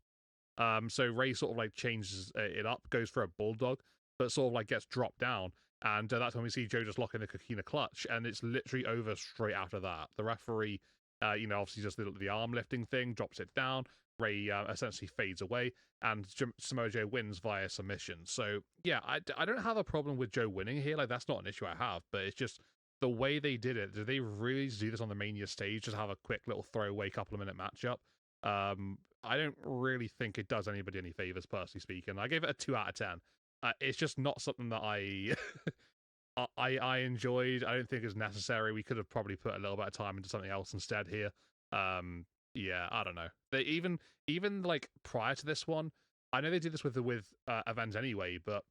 So Ray sort of like changes it up, goes for a bulldog, but sort of like gets dropped down. And that's when we see Joe just locking the Coquina clutch, and it's literally over straight after that. The referee, obviously just the arm lifting thing, drops it down. Ray essentially fades away, and Samoa Joe wins via submission. So yeah, I don't have a problem with Joe winning here. Like, that's not an issue I have, but it's just the way they did it. Did they really do this on the Mania stage? Just have a quick little throwaway couple of minute matchup? I don't really think it does anybody any favors, personally speaking. I gave it a 2 out of 10. It's just not something that I I enjoyed. I don't think it's necessary. We could have probably put a little bit of time into something else instead here. Yeah, I don't know. They even like prior to this one, I know they did this with events anyway, but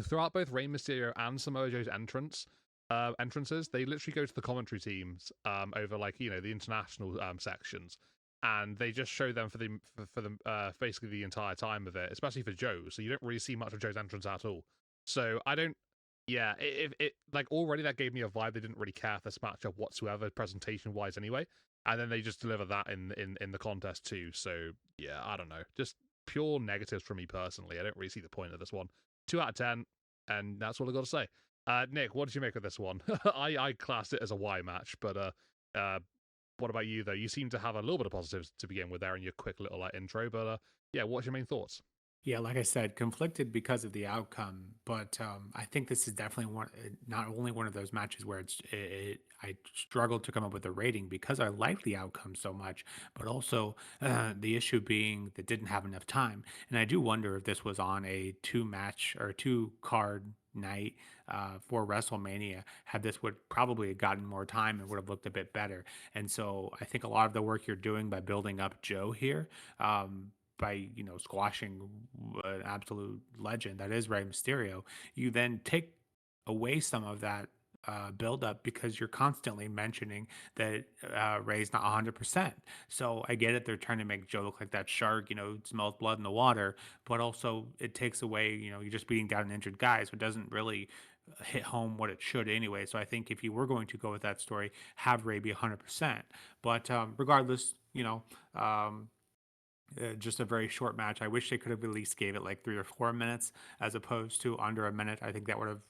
throughout both Rey Mysterio and Samoa Joe's entrances, they literally go to the commentary teams over like the international sections, and they just show them for basically the entire time of it, especially for Joe. So you don't really see much of Joe's entrance at all. So I don't. Yeah, it like already that gave me a vibe they didn't really care for this matchup whatsoever, presentation wise anyway, and then they just deliver that in the contest too. So yeah, I don't know, just pure negatives for me personally. I don't really see the point of this one. 2 out of 10, and that's all I got to say. Nick, what did you make of this one? I classed it as a Y match, but what about you though? You seem to have a little bit of positives to begin with there in your quick little intro, but yeah, what's your main thoughts? Yeah, like I said, conflicted because of the outcome, but I think this is definitely not only one of those matches where I struggled to come up with a rating because I like the outcome so much, but also the issue being that didn't have enough time. And I do wonder if this was on a two match or two card night for WrestleMania, had this would probably have gotten more time and would have looked a bit better. And so I think a lot of the work you're doing by building up Joe here. By squashing an absolute legend that is Rey Mysterio, you then take away some of that build up because you're constantly mentioning that Ray's not 100%. So I get it. They're trying to make Joe look like that shark, smells blood in the water, but also it takes away, you're just beating down an injured guy. So it doesn't really hit home what it should anyway. So I think if you were going to go with that story, have Ray be 100%. But regardless, just a very short match. I wish they could have at least gave it like 3 or 4 minutes as opposed to under a minute. I think that would have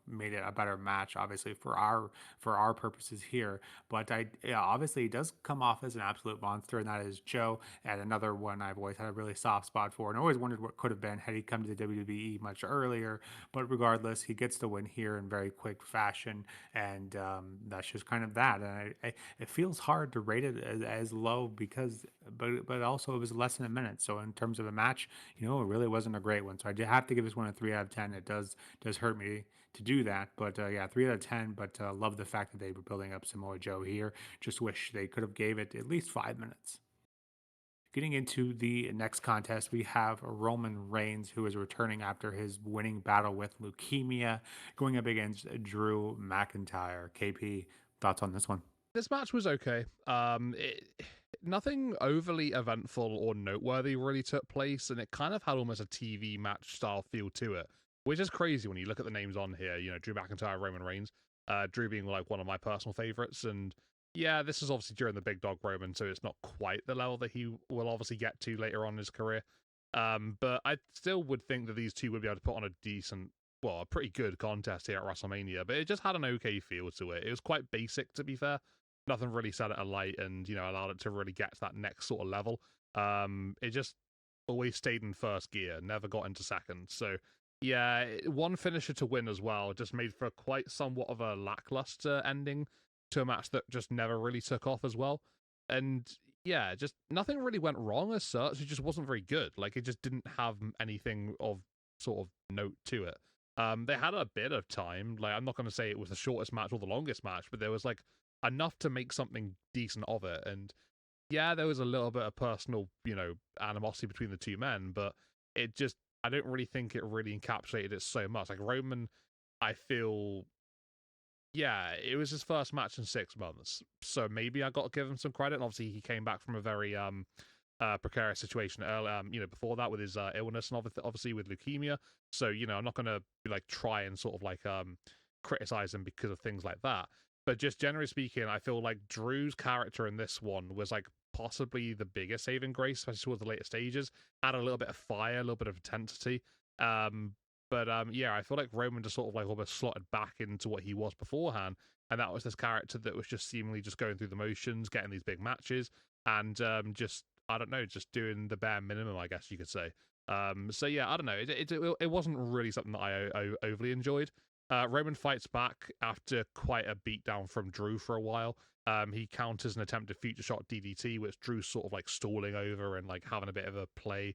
made it a better match obviously for our purposes here. But yeah, obviously he does come off as an absolute monster, and that is Joe. And another one I've always had a really soft spot for and always wondered what could have been had he come to the WWE much earlier. But regardless, he gets the win here in very quick fashion, and that's just kind of that. And it feels hard to rate it as low because, but also it was less than a minute. So in terms of a match, it really wasn't a great one. So I did have to give this one a 3 out of 10. It does hurt me to do that, but yeah, 3 out of 10. But love the fact that they were building up Samoa Joe here. Just wish they could have gave it at least 5 minutes. Getting into the next contest, we have Roman Reigns, who is returning after his winning battle with leukemia, going up against Drew McIntyre. KP, thoughts on this one? This match was okay. Nothing overly eventful or noteworthy really took place, and it kind of had almost a TV match style feel to it, which is crazy when you look at the names on here. Drew McIntyre, Roman Reigns. Drew being like one of my personal favorites, and yeah, this is obviously during the big dog Roman, so it's not quite the level that he will obviously get to later on in his career. But I still would think that these two would be able to put on a decent, well, a pretty good contest here at WrestleMania, but it just had an okay feel to it. It was quite basic, to be fair. Nothing really set it alight and, allowed it to really get to that next sort of level. It just always stayed in first gear, never got into second. So, yeah, one finisher to win as well just made for quite somewhat of a lackluster ending to a match that just never really took off as well. And yeah, just nothing really went wrong as such. It just wasn't very good. Like, it just didn't have anything of sort of note to it. They had a bit of time. Like, I'm not going to say it was the shortest match or the longest match, but there was like enough to make something decent of it. And yeah, there was a little bit of personal, animosity between the two men, but it just, I don't really think it really encapsulated it so much. Like Roman, I feel, yeah, it was his first match in 6 months, so maybe I got to give him some credit. And obviously, he came back from a very precarious situation early, before that with his illness and obviously with leukemia. So I'm not gonna like try and sort of like criticize him because of things like that. But just generally speaking, I feel like Drew's character in this one was like possibly the biggest saving grace, especially towards the later stages. Add a little bit of fire, a little bit of intensity. But yeah, I feel like Roman just sort of like almost slotted back into what he was beforehand, and that was this character that was just seemingly just going through the motions, getting these big matches, and just I don't know, just doing the bare minimum, I guess you could say. So yeah, I don't know. It wasn't really something that I overly enjoyed. Roman fights back after quite a beatdown from Drew for a while. He counters an attempted future shot DDT, which Drew's sort of like stalling over and like having a bit of a play,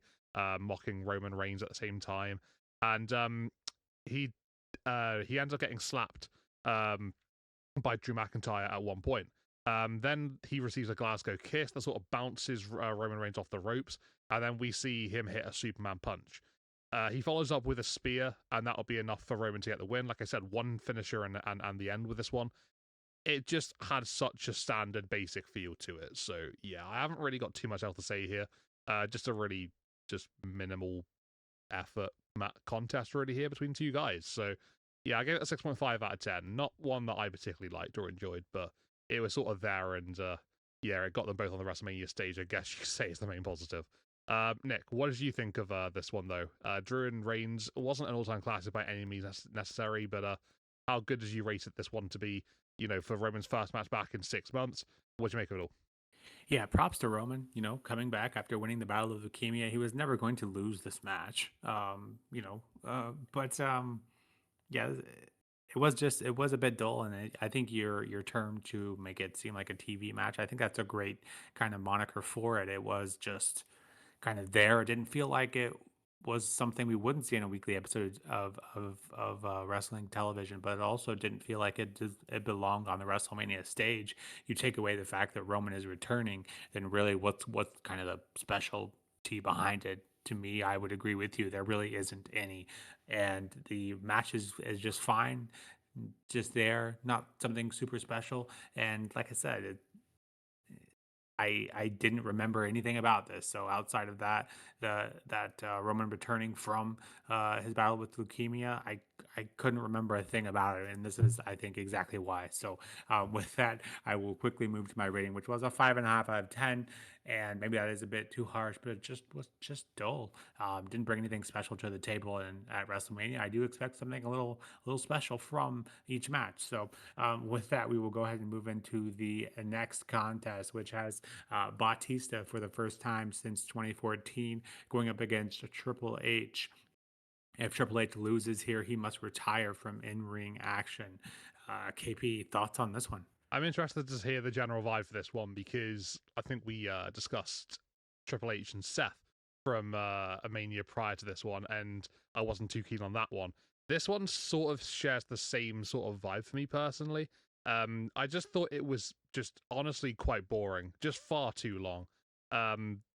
mocking Roman Reigns at the same time. And he ends up getting slapped by Drew McIntyre at one point. Then he receives a Glasgow kiss that sort of bounces Roman Reigns off the ropes, and then we see him hit a Superman punch. He follows up with a spear, and that'll be enough for Roman to get the win. Like I said, one finisher and the end with this one. It just had such a standard basic feel to it. So yeah, I haven't really got too much else to say here. Just a really just minimal effort contest really here between two guys. So yeah, I gave it a 6.5 out of 10. Not one that I particularly liked or enjoyed, but it was sort of there, and yeah, it got them both on the WrestleMania stage, I guess you could say is the main positive. Nick, what did you think of this one, though? Drew and Reigns wasn't an all-time classic by any means necessary, but how good did you rate it this one to be, for Roman's first match back in 6 months? What'd you make of it all? Yeah, props to Roman, coming back after winning the battle of leukemia. He was never going to lose this match. But yeah, it was a bit dull, and I think your term to make it seem like a TV match, I think that's a great kind of moniker for it. It was just kind of there. It didn't feel like it was something we wouldn't see in a weekly episode of wrestling television, but it also didn't feel like it belonged on the WrestleMania stage. You take away the fact that Roman is returning, then really what's kind of the specialty behind it? to me, I would agree with you. There really isn't any, and the match is just fine, just there, not something super special. And like I said, I didn't remember anything about this. So outside of that, Roman returning from his battle with leukemia, I couldn't remember a thing about it, and this is, I think, exactly why. So with that, I will quickly move to my rating, which was a 5.5 out of 10. And maybe that is a bit too harsh, but it just was just dull. Didn't bring anything special to the table. And at WrestleMania, I do expect something a little special from each match. So with that, we will go ahead and move into the next contest, which has Batista for the first time since 2014 going up against Triple H. If Triple H loses here, he must retire from in ring action. KP, thoughts on this one? I'm interested to hear the general vibe for this one because I think we discussed Triple H and Seth from a Mania prior to this one, and I wasn't too keen on that one. This one sort of shares the same sort of vibe for me personally. I just thought it was just honestly quite boring, just far too long.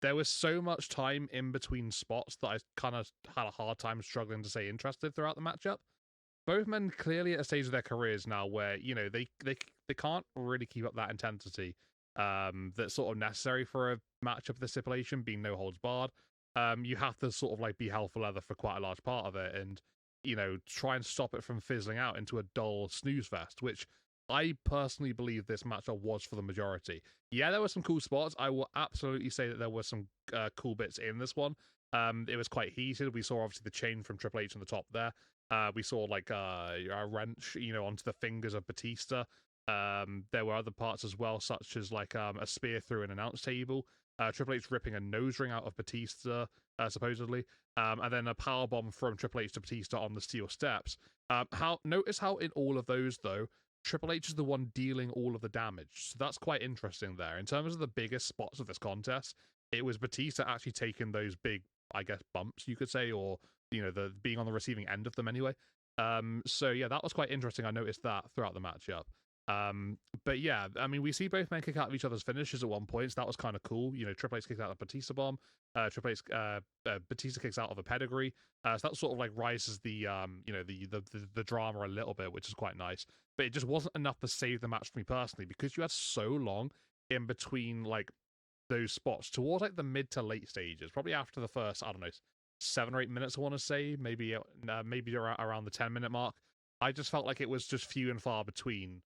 There was so much time in between spots that I kind of had a hard time struggling to stay interested throughout the matchup. Both men clearly at a stage of their careers now where they can't really keep up that intensity that's sort of necessary for a match of the stipulation being no holds barred. You have to sort of like be hell for leather for quite a large part of it, and try and stop it from fizzling out into a dull snooze fest, which I personally believe this matchup was for the majority. Yeah, there were some cool spots. I will absolutely say that there were some cool bits in this one. It was quite heated. We saw obviously the chain from Triple H on the top there. We saw like a wrench, onto the fingers of Batista. There were other parts as well, such as like a spear through an announce table. Triple H ripping a nose ring out of Batista, supposedly, and then a power bomb from Triple H to Batista on the steel steps. Notice how in all of those though, Triple H is the one dealing all of the damage. So that's quite interesting there. In terms of the biggest spots of this contest, it was Batista actually taking those big, I guess, bumps you could say, or the being on the receiving end of them anyway. So yeah, that was quite interesting. I noticed that throughout the matchup. But yeah, I mean, we see both men kick out of each other's finishes at one point, so that was kind of cool. Triple H kicks out of Batista bomb. Batista kicks out of a pedigree. So that sort of like rises the drama a little bit, which is quite nice. But it just wasn't enough to save the match for me personally because you had so long in between like those spots towards like the mid to late stages, probably after the first, I don't know, 7 or 8 minutes. I want to say maybe around the 10-minute mark. I just felt like it was just few and far between,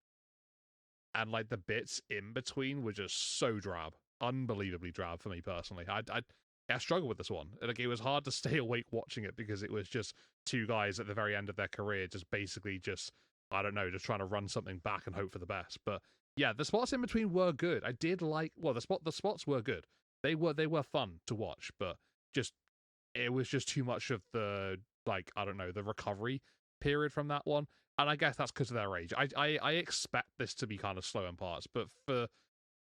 and like the bits in between were just so drab, unbelievably drab for me personally. I struggled with this one. Like it was hard to stay awake watching it because it was just two guys at the very end of their career, just basically just I don't know, just trying to run something back and hope for the best. But yeah, the spots in between were good. I did like the spots were good. They were fun to watch, but just it was just too much of the like I don't know the recovery period from that one, and I guess that's because of their age. I expect this to be kind of slow in parts, but for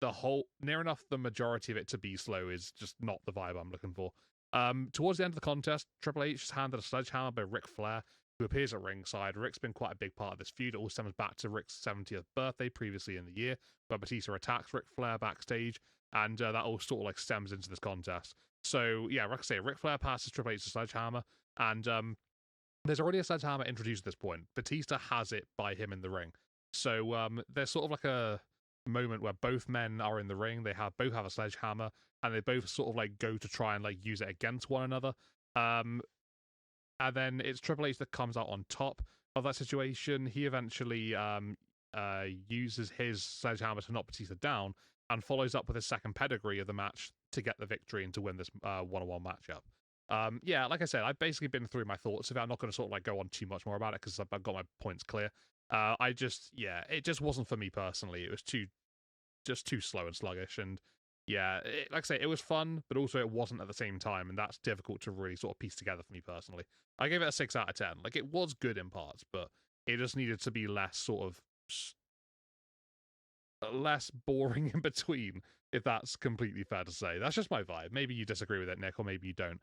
the whole near enough the majority of it to be slow is just not the vibe I'm looking for. Towards the end of the contest, Triple H is handed a sledgehammer by Ric Flair, who appears at ringside. Ric's been quite a big part of this feud. It all stems back to Ric's 70th birthday previously in the year, where Batista attacks Ric Flair backstage, and that all sort of like stems into this contest. So yeah, like I say, Ric Flair passes Triple H the sledgehammer, and there's already a sledgehammer introduced at this point. Batista has it by him in the ring. So there's sort of like a moment where both men are in the ring. They both have a sledgehammer, and they both sort of like go to try and like use it against one another. And then it's Triple H that comes out on top of that situation. He eventually uses his sledgehammer to knock Batista down and follows up with his second pedigree of the match to get the victory and to win this one-on-one matchup. Yeah, like I said, I've basically been through my thoughts of it. I'm not going to sort of like go on too much more about it because I've got my points clear. It just wasn't for me personally. It was too slow and sluggish, and yeah, like I say, it was fun, but also it wasn't at the same time, and that's difficult to really sort of piece together for me personally. I gave it a 6 out of 10. Like it was good in parts, but it just needed to be less sort of less boring in between, if that's completely fair to say. That's just my vibe. Maybe you disagree with it, Nick, or maybe you don't.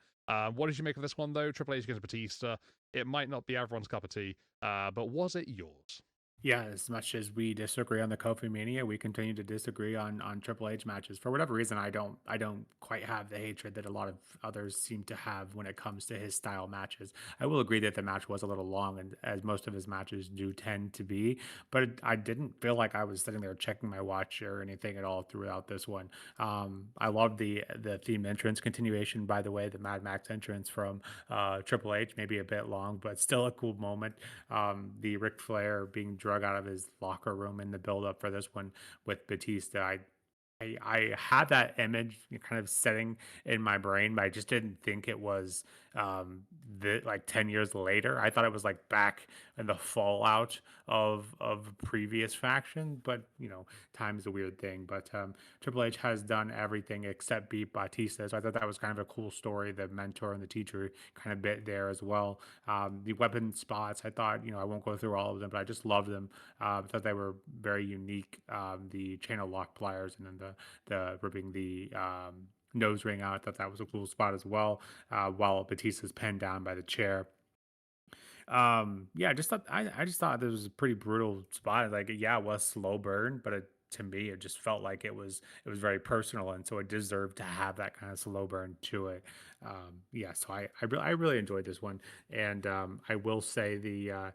What did you make of this one, though? Triple H against Batista. It might not be everyone's cup of tea, but was it yours? Yeah, as much as we disagree on the Kofi Mania, we continue to disagree on Triple H matches. For whatever reason, I don't quite have the hatred that a lot of others seem to have when it comes to his style matches. I will agree that the match was a little long, and as most of his matches do tend to be, but I didn't feel like I was sitting there checking my watch or anything at all throughout this one. I love the theme entrance continuation, by the way, the Mad Max entrance from Triple H, maybe a bit long, but still a cool moment. The Ric Flair being drug out of his locker room in the build up for this one with Batista. I had that image kind of setting in my brain, but I just didn't think it was like 10 years later. I thought it was like back in the fallout of a previous faction, but time is a weird thing. But Triple H has done everything except beat Batista. So I thought that was kind of a cool story. The mentor and the teacher kind of bit there as well. The weapon spots, I thought, I won't go through all of them, but I just loved them. I thought they were very unique. The chain of lock pliers and then the ripping the nose ring out. I thought that was a cool spot as well. While Batista's pinned down by the chair. Yeah, I just thought this was a pretty brutal spot. Like, yeah, it was slow burn, but to me, it just felt like it was very personal, and so it deserved to have that kind of slow burn to it. Yeah, so I really enjoyed this one, and I will say the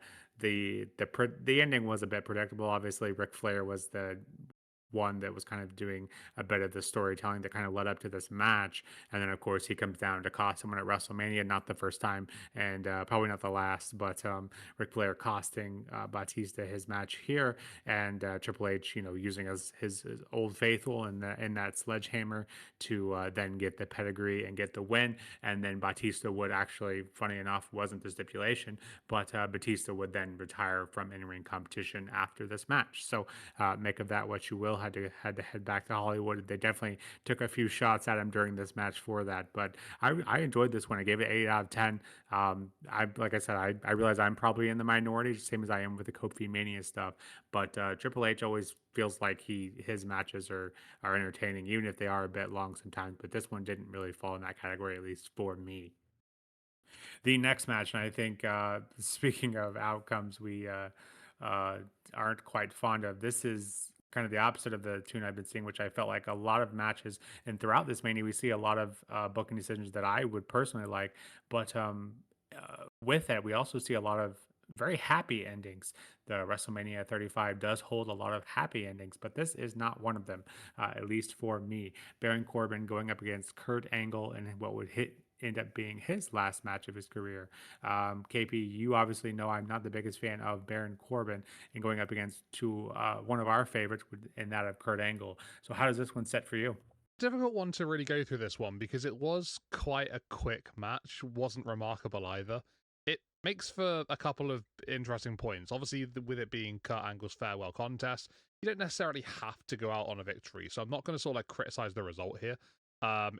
ending was a bit predictable. Obviously, Ric Flair was the one that was kind of doing a bit of the storytelling that kind of led up to this match. And then, of course, he comes down to cost someone at WrestleMania, not the first time and probably not the last, but Ric Flair costing Batista his match here. And Triple H, using his old faithful in that sledgehammer to then get the pedigree and get the win. And then Batista would actually, funny enough, wasn't the stipulation, but Batista would then retire from in-ring competition after this match. So make of that what you will. Had to head back to Hollywood. They definitely took a few shots at him during this match for that, but I enjoyed this one. I gave it 8 out of 10. I like I said, I realize I'm probably in the minority, same as I am with the Kofi Mania stuff. But Triple H always feels like his matches are entertaining, even if they are a bit long sometimes. But this one didn't really fall in that category, at least for me. The next match, and I think speaking of outcomes, we uh, aren't quite fond of. This is kind of the opposite of the tune I've been seeing, which I felt like a lot of matches, and throughout this mania, we see a lot of booking decisions that I would personally like. But with it, we also see a lot of very happy endings. The WrestleMania 35 does hold a lot of happy endings, but this is not one of them, at least for me. Baron Corbin going up against Kurt Angle and what would end up being his last match of his career. KP, you obviously know I'm not the biggest fan of Baron Corbin and going up against one of our favorites in that of Kurt Angle. So how does this one set for you? Difficult one to really go through this one because it was quite a quick match, wasn't remarkable either. It makes for a couple of interesting points. Obviously, with it being Kurt Angle's farewell contest, you don't necessarily have to go out on a victory. So I'm not going to sort of like criticize the result here,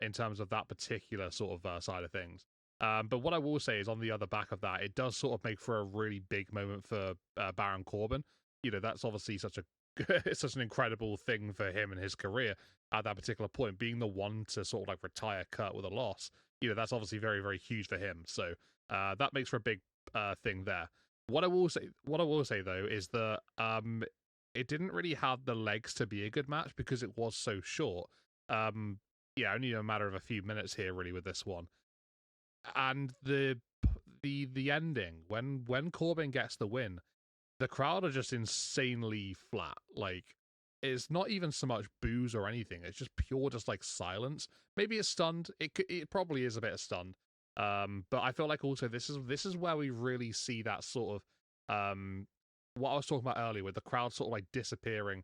in terms of that particular sort of side of things. But what I will say is on the other back of that, it does sort of make for a really big moment for Baron Corbin. That's obviously such a it's such an incredible thing for him and his career at that particular point, being the one to sort of like retire Kurt with a loss. That's obviously very, very huge for him. So that makes for a big thing there. What I will say though is that it didn't really have the legs to be a good match because it was so short. Um, yeah, only a matter of a few minutes here really with this one, and the ending when Corbin gets the win, the crowd are just insanely flat. Like, it's not even so much boos or anything. It's just pure, just like silence. Maybe it's stunned. It probably is a bit of stunned. But I feel like also this is where we really see that sort of what I was talking about earlier, with the crowd sort of like disappearing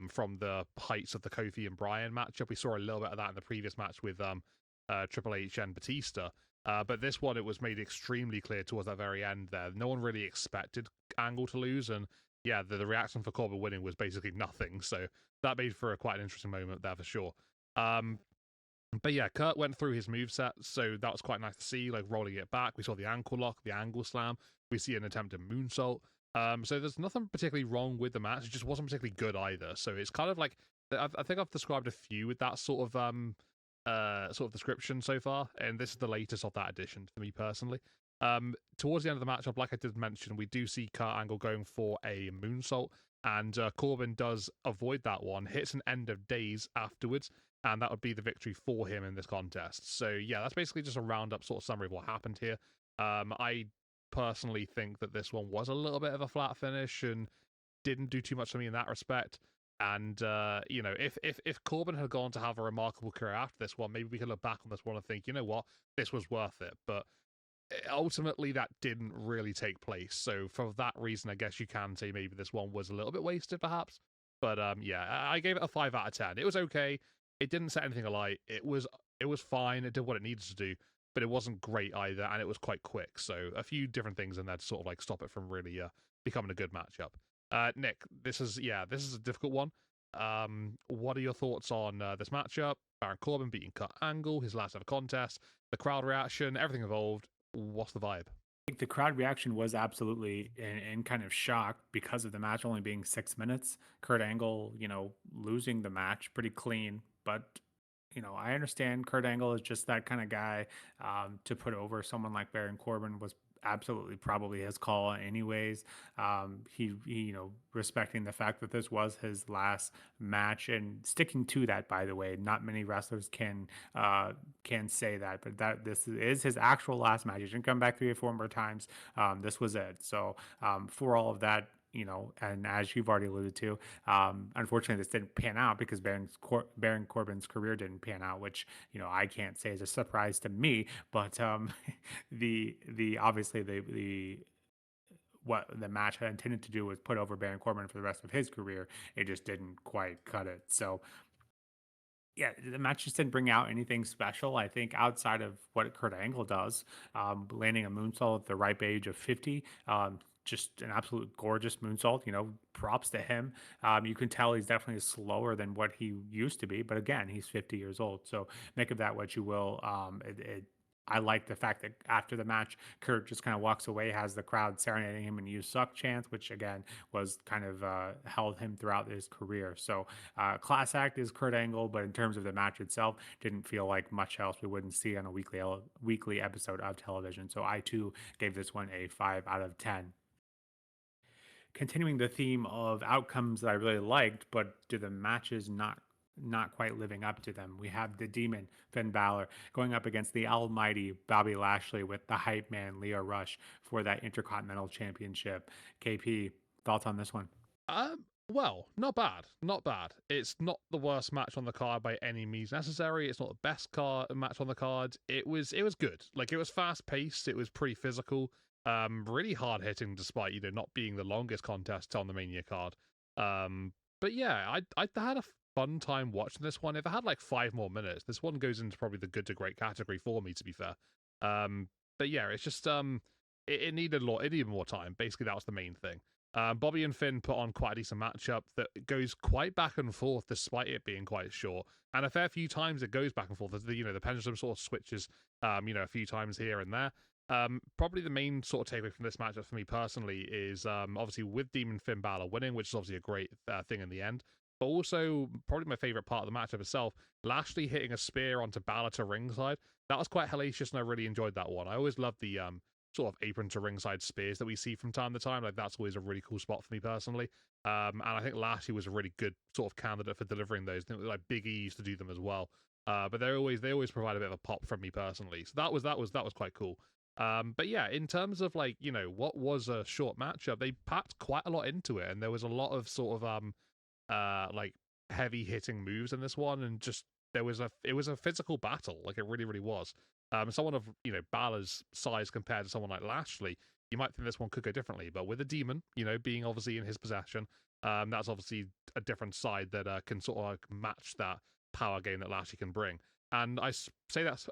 from the heights of the Kofi and Bryan matchup. We saw a little bit of that in the previous match with Triple H and Batista. But this one, it was made extremely clear towards that very end there. No one really expected Angle to lose, and yeah, the reaction for Corbin winning was basically nothing. So that made for quite an interesting moment there for sure. Um, but yeah, Kurt went through his moveset, so that was quite nice to see, like rolling it back. We saw the ankle lock, the angle slam. We see an attempted moonsault. So there's nothing particularly wrong with the match. It just wasn't particularly good either. So it's kind of like I think I've described a few with that sort of description so far, and this is the latest of that edition for me personally. Towards the end of the matchup, like I did mention, we do see Kurt Angle going for a moonsault, and Corbin does avoid that one, hits an end of days afterwards, and that would be the victory for him in this contest. So yeah, that's basically just a roundup sort of summary of what happened here. I personally think that this one was a little bit of a flat finish and didn't do too much for me in that respect. And if Corbin had gone to have a remarkable career after this one, maybe we could look back on this one and think, you know what, this was worth it. But ultimately, that didn't really take place. So for that reason, I guess you can say maybe this one was a little bit wasted, perhaps. But yeah, I gave it a 5 out of 10. It was okay. It didn't set anything alight. It was fine. It did what it needed to do, but it wasn't great either, and it was quite quick. So a few different things in there to sort of like stop it from really becoming a good matchup. Nick, this is a difficult one. What are your thoughts on this matchup? Baron Corbin beating Kurt Angle, his last ever contest, the crowd reaction, everything involved. What's the vibe? The crowd reaction was absolutely in kind of shock because of the match only being 6 minutes. Kurt Angle, losing the match pretty clean, but I understand Kurt Angle is just that kind of guy. To put over someone like Baron Corbin was absolutely probably his call anyways. He respecting the fact that this was his last match and sticking to that, by the way. Not many wrestlers can say that, but that this is his actual last match. He didn't come back 3 or 4 more times. This was it. So for all of that, and as you've already alluded to, unfortunately, this didn't pan out because Baron Corbin's career didn't pan out, which I can't say is a surprise to me. But the obviously the what the match had intended to do was put over Baron Corbin for the rest of his career. It just didn't quite cut it. So yeah, the match just didn't bring out anything special. I think outside of what Kurt Angle does, landing a moonsault at the ripe age of 50, just an absolute gorgeous moonsault. Props to him. You can tell he's definitely slower than what he used to be, but again, he's 50 years old. So make of that what you will. I like the fact that after the match, Kurt just kind of walks away, has the crowd serenading him and "You suck" chants, which again was kind of held him throughout his career. So class act is Kurt Angle, but in terms of the match itself, didn't feel like much else we wouldn't see on a weekly episode of television. So I too gave this one a 5 out of 10. Continuing the theme of outcomes that I really liked, but do the matches not quite living up to them. We have the Demon Finn Balor going up against the Almighty Bobby Lashley with the hype man Leo Rush for that Intercontinental Championship. KP, thoughts on this one? Well, not bad, not bad. It's not the worst match on the card by any means necessary. It's not the best match on the card. It was good. Like, it was fast paced. It was pretty physical. Really hard hitting, despite not being the longest contest on the Mania card. But yeah, I had a fun time watching this one. If I had like 5 more minutes, this one goes into probably the good to great category for me, to be fair. But yeah, it's just it needed a lot. It needed more time. Basically, that was the main thing. Bobby and Finn put on quite a decent matchup that goes quite back and forth, despite it being quite short. And a fair few times it goes back and forth. The pendulum sort of switches, a few times here and there. Probably the main sort of takeaway from this matchup for me personally is obviously with Demon Finn Balor winning, which is obviously a great thing in the end. But also, probably my favorite part of the matchup itself, Lashley hitting a spear onto Balor to ringside. That was quite hellacious, and I really enjoyed that one. I always love the sort of apron to ringside spears that we see from time to time. Like, that's always a really cool spot for me personally. And I think Lashley was a really good sort of candidate for delivering those. I think like Big E used to do them as well. But they always provide a bit of a pop from me personally. So that was quite cool. But yeah, in terms of like, what was a short matchup, they packed quite a lot into it, and there was a lot of sort of like heavy hitting moves in this one, and just it was a physical battle, like it really, really was. Someone of Balor's size compared to someone like Lashley, you might think this one could go differently, but with a demon, being obviously in his possession, that's obviously a different side that can sort of like match that power game that Lashley can bring. And I say that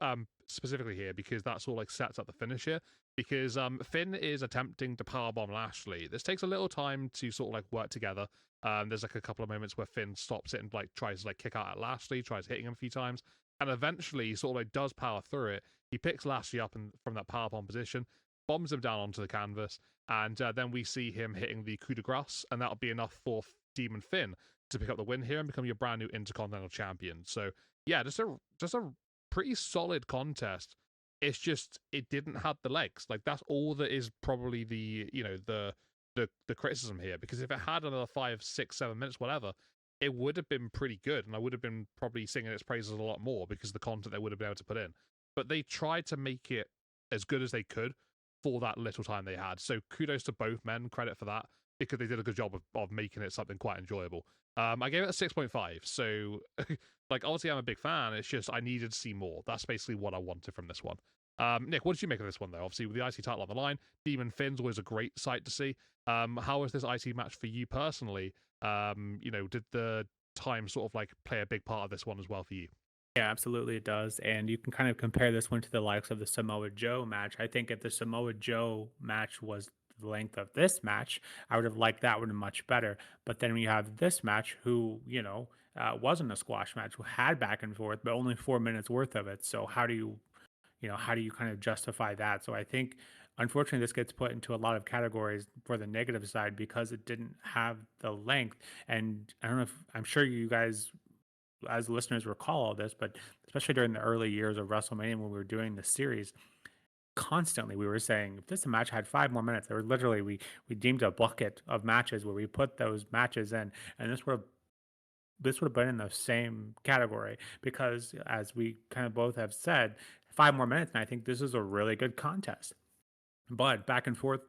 specifically here because that sort of like sets up the finish here. Because Finn is attempting to powerbomb Lashley. This takes a little time to sort of like work together. There's like a couple of moments where Finn stops it and like tries to like kick out at Lashley, tries hitting him a few times, and eventually he sort of like does power through it. He picks Lashley up from that powerbomb position, bombs him down onto the canvas, and then we see him hitting the coup de grace, and that'll be enough for Demon Finn to pick up the win here and become your brand new Intercontinental Champion. So yeah, just a pretty solid contest It's just it didn't have the legs. Like that's all that is probably the criticism here. Because if it had another 5, 6, 7 minutes, whatever, it would have been pretty good, and I would have been probably singing its praises a lot more because of the content they would have been able to put in. But they tried to make it as good as they could for that little time they had. So kudos to both men, credit for that, because they did a good job of making it something quite enjoyable. I gave it a 6.5. So, like, obviously, I'm a big fan. It's just I needed to see more. That's basically what I wanted from this one. Nick, what did you make of this one, though? Obviously, with the IC title on the line, Demon Finn's always a great sight to see. How was this IC match for you personally? Did the time sort of like play a big part of this one as well for you? Yeah, absolutely it does. And you can kind of compare this one to the likes of the Samoa Joe match. I think if the Samoa Joe match was the length of this match, I would have liked that one much better. But then you have this match, who, wasn't a squash match, who had back and forth, but only 4 minutes worth of it. So how do you kind of justify that? So I think, unfortunately, this gets put into a lot of categories for the negative side because it didn't have the length. And I don't know if I'm sure you guys as listeners recall all this, but especially during the early years of WrestleMania when we were doing the series, constantly we were saying if this match had 5 more minutes, there were literally we deemed a bucket of matches where we put those matches in, and this would have been in the same category because, as we kind of both have said, 5 more minutes, and I think this is a really good contest. But back and forth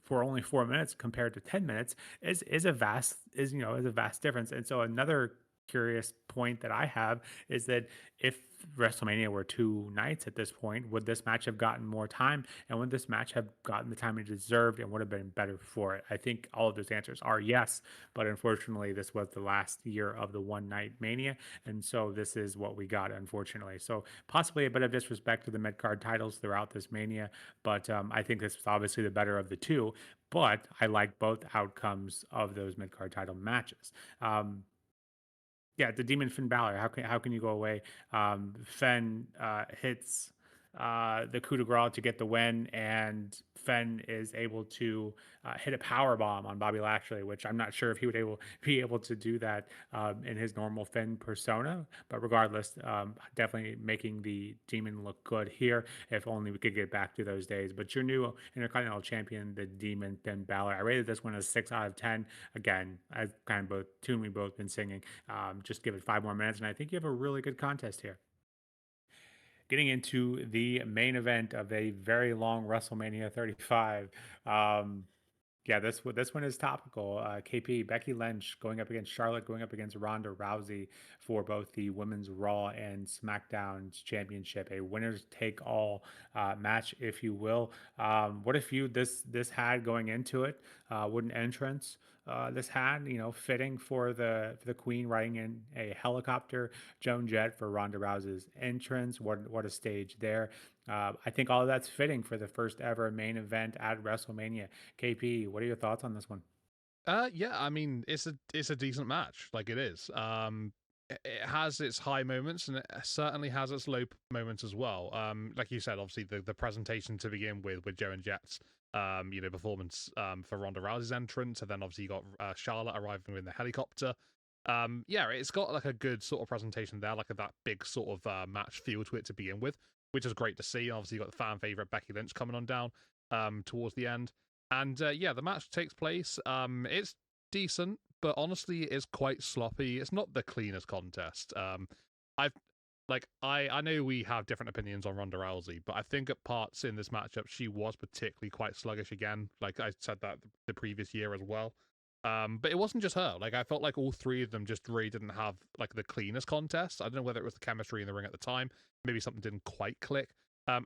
for only 4 minutes compared to 10 minutes is a vast difference. And so another curious point that I have is that if WrestleMania were 2 nights at this point, would this match have gotten more time? And would this match have gotten the time it deserved and would have been better for it? I think all of those answers are yes, but unfortunately, this was the last year of the one night mania. And so this is what we got, unfortunately. So possibly a bit of disrespect to the mid card titles throughout this mania, but I think this was obviously the better of the two. But I like both outcomes of those mid card title matches. Yeah, the Demon Finn Balor. How can you go away? Finn hits the coup de grace to get the win, and Finn is able to hit a power bomb on Bobby Lashley, which I'm not sure if he would be able to do that in his normal Finn persona. But regardless, definitely making the Demon look good here. If only we could get back to those days. But your new Intercontinental Champion, the Demon Finn Balor. I rated this one as 6 out of 10. Again, as kind of both tune we both been singing. Just give it 5 more minutes, and I think you have a really good contest here. Getting into the main event of a very long WrestleMania 35. Yeah, this one is topical. KP Becky Lynch going up against Charlotte, going up against Ronda Rousey for both the Women's Raw and SmackDown's championship, a winners take all match, if you will. What if you this had going into it? What an entrance this had, fitting for the Queen riding in a helicopter, Joan Jett for Ronda Rousey's entrance. What a stage there. I think all of that's fitting for the first ever main event at WrestleMania. KP, what are your thoughts on this one? Yeah, I mean, it's a decent match, like it is. It has its high moments and it certainly has its low moments as well. Like you said, obviously the presentation to begin with Joe and Jet's performance for Ronda Rousey's entrance, and then obviously you got Charlotte arriving in the helicopter. Yeah, it's got like a good sort of presentation there, like that big sort of match feel to it to begin with, which is great to see. Obviously, you got the fan favorite Becky Lynch coming on down towards the end. And yeah, the match takes place. It's decent, but honestly, it is quite sloppy. It's not the cleanest contest. I've I know we have different opinions on Ronda Rousey, but I think at parts in this matchup she was particularly quite sluggish again. Like I said that the previous year as well. But it wasn't just her. Like I felt like all three of them just really didn't have like the cleanest contest. I don't know whether it was the chemistry in the ring at the time. Maybe something didn't quite click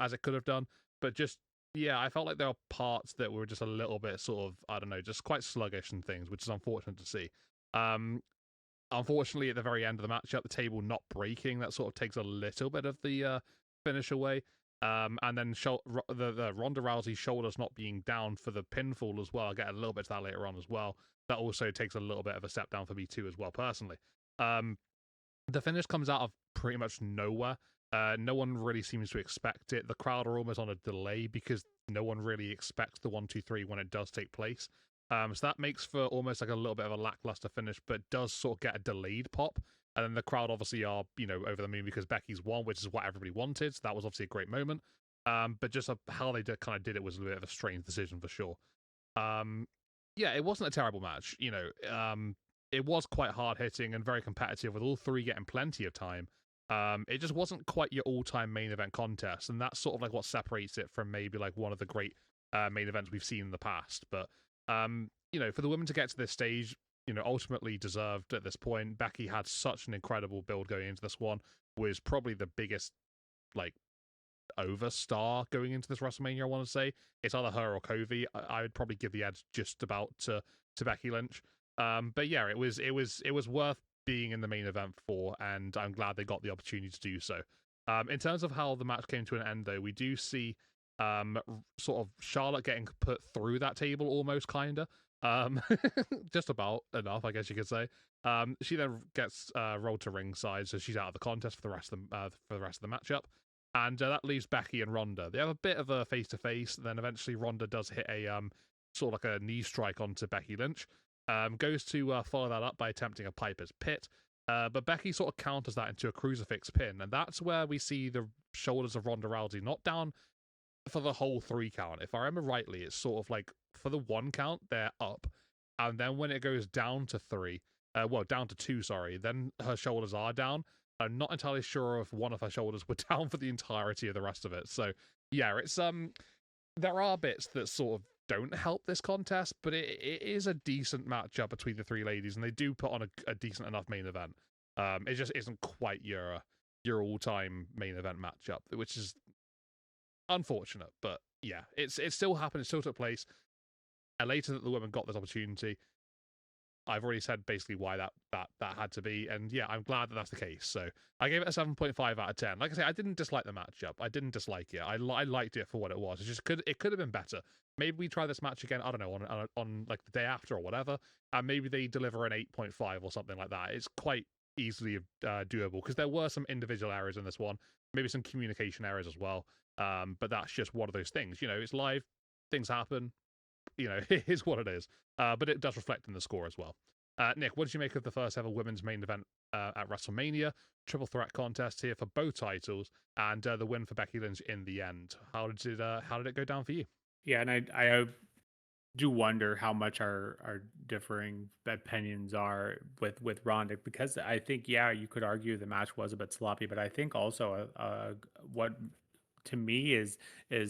as it could have done. But just yeah, I felt like there were parts that were just a little bit sort of I don't know, just quite sluggish and things, which is unfortunate to see. Um, Unfortunately, at the very end of the matchup, the table not breaking, that sort of takes a little bit of the finish away. And then the Ronda Rousey shoulders not being down for the pinfall as well. I'll get a little bit to that later on as well. That also takes a little bit of a step down for me too as well, personally. Um, the finish comes out of pretty much nowhere. No one really seems to expect it. The crowd are almost on a delay because no one really expects the 1, 2, 3 when it does take place. So that makes for almost like a little bit of a lackluster finish, but does sort of get a delayed pop. And then the crowd obviously are, over the moon because Becky's won, which is what everybody wanted. So that was obviously a great moment. But just how they kind of did it was a bit of a strange decision for sure. Um, yeah, it wasn't a terrible match. It was quite hard hitting and very competitive, with all three getting plenty of time. It just wasn't quite your all-time main event contest, and that's sort of like what separates it from maybe like one of the great main events we've seen in the past. But for the women to get to this stage, ultimately deserved at this point. Becky had such an incredible build going into this one, was probably the biggest like over star going into this WrestleMania. I want to say it's either her or Kofi. I would probably give the edge just about to Becky Lynch. But yeah, it was worth being in the main event for, and I'm glad they got the opportunity to do so. In terms of how the match came to an end, though, we do see sort of Charlotte getting put through that table almost, kinda. Just about enough, I guess you could say. She then gets rolled to ringside, so she's out of the contest for the rest of the matchup. And that leaves Becky and Ronda. They have a bit of a face to face. Then eventually Ronda does hit a sort of like a knee strike onto Becky Lynch. Goes to follow that up by attempting a Piper's Pit. But Becky sort of counters that into a crucifix pin, and that's where we see the shoulders of Ronda Rousey not down for the whole 3 count. If I remember rightly, it's sort of like for the 1 count they're up, and then when it goes down to 3, down to 2, sorry, then her shoulders are down. I'm not entirely sure if one of her shoulders were down for the entirety of the rest of it. So yeah, it's there are bits that sort of don't help this contest, but it is a decent matchup between the 3 ladies, and they do put on a decent enough main event. It just isn't quite your all-time main event matchup, which is unfortunate. But yeah, it still happened. It still took place. Later that the women got this opportunity. I've already said basically why that had to be, and yeah, I'm glad that that's the case. So I gave it a 7.5 out of 10. Like I say, I didn't dislike the matchup. I didn't dislike it. I liked it for what it was. It could have been better. Maybe we try this match again. I don't know on like the day after or whatever, and maybe they deliver an 8.5 or something like that. It's quite easily doable because there were some individual errors in this one, maybe some communication errors as well. But that's just one of those things. It's live. Things happen. It is what it is. But it does reflect in the score as well. Nick, what did you make of the first ever women's main event at WrestleMania? Triple threat contest here for both titles, and the win for Becky Lynch in the end. How did it go down for you? Yeah, and I do wonder how much our differing opinions are with Ronda, because I think, yeah, you could argue the match was a bit sloppy, but I think also what to me is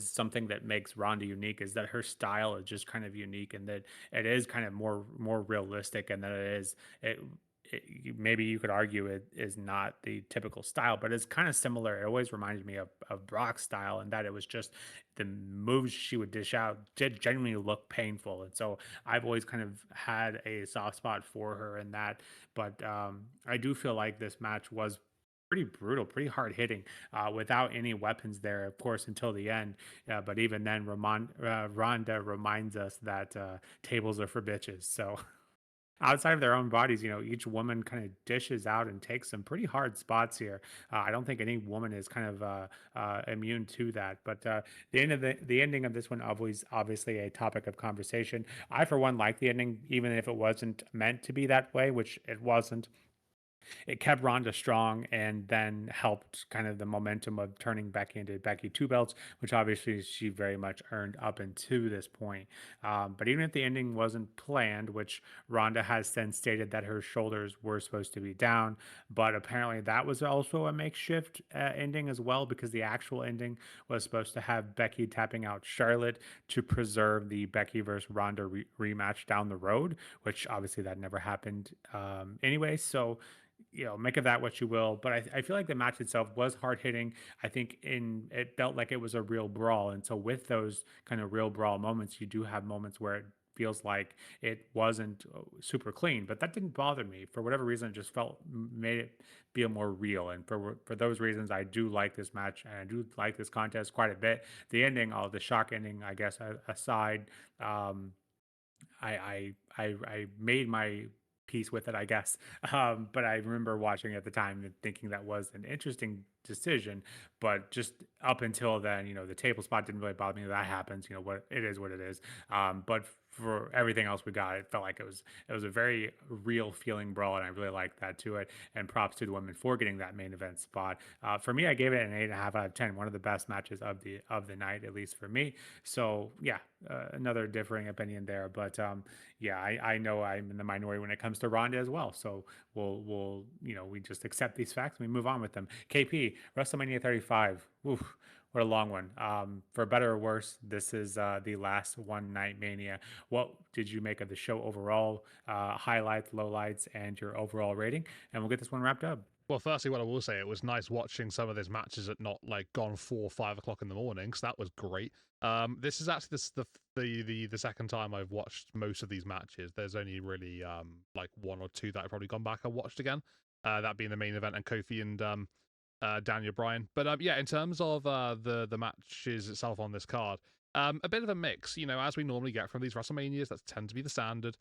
something that makes Ronda unique is that her style is just kind of unique, and that it is kind of more realistic, and that maybe you could argue it is not the typical style, but it's kind of similar. It always reminded me of Brock's style, and that it was just the moves she would dish out did genuinely look painful. And so I've always kind of had a soft spot for her in that. But I do feel like this match was pretty brutal, pretty hard hitting, without any weapons there, of course, until the end. But even then, Ronda reminds us that tables are for bitches. So outside of their own bodies, each woman kind of dishes out and takes some pretty hard spots here. I don't think any woman is kind of immune to that. But the ending of this one always obviously a topic of conversation. I, for one, like the ending, even if it wasn't meant to be that way, which it wasn't. It kept Ronda strong and then helped kind of the momentum of turning Becky into Becky two belts, which obviously she very much earned up until this point. But even if the ending wasn't planned, which Ronda has since stated that her shoulders were supposed to be down, but apparently that was also a makeshift ending as well, because the actual ending was supposed to have Becky tapping out Charlotte to preserve the Becky versus Ronda rematch down the road, which obviously that never happened anyway. So make of that what you will. But I feel like the match itself was hard hitting. I think it felt like it was a real brawl. And so with those kind of real brawl moments, you do have moments where it feels like it wasn't super clean, but that didn't bother me. For whatever reason, it just made it feel more real. And for those reasons, I do like this match, and I do like this contest quite a bit. The ending, the shock ending, I guess, aside, I made my peace with it, I guess. But I remember watching it at the time and thinking that was an interesting decision. But just up until then, the table spot didn't really bother me. That happens. What it is, what it is. But for everything else we got, it felt like it was a very real feeling brawl, and I really liked that to it. And props to the women for getting that main event spot. For me, I gave it an 8.5 out of 10. One of the best matches of the night, at least for me. So yeah, another differing opinion there. But yeah, I know I'm in the minority when it comes to Ronda as well. So we'll we just accept these facts and we move on with them. KP, WrestleMania 35. Oof, what a long one. For better or worse, this is the last one night Mania. What did you make of the show overall? Highlights, lowlights, and your overall rating. And we'll get this one wrapped up. Well, firstly, what I will say, it was nice watching some of those matches at not like gone 4 or 5 o'clock in the morning, so that was great. This is actually the second time I've watched most of these matches. There's only really like one or two that I've probably gone back and watched again. That being the main event and Kofi and Daniel Bryan. But yeah, in terms of the matches itself on this card, a bit of a mix. As we normally get from these WrestleManias, that tend to be the standard.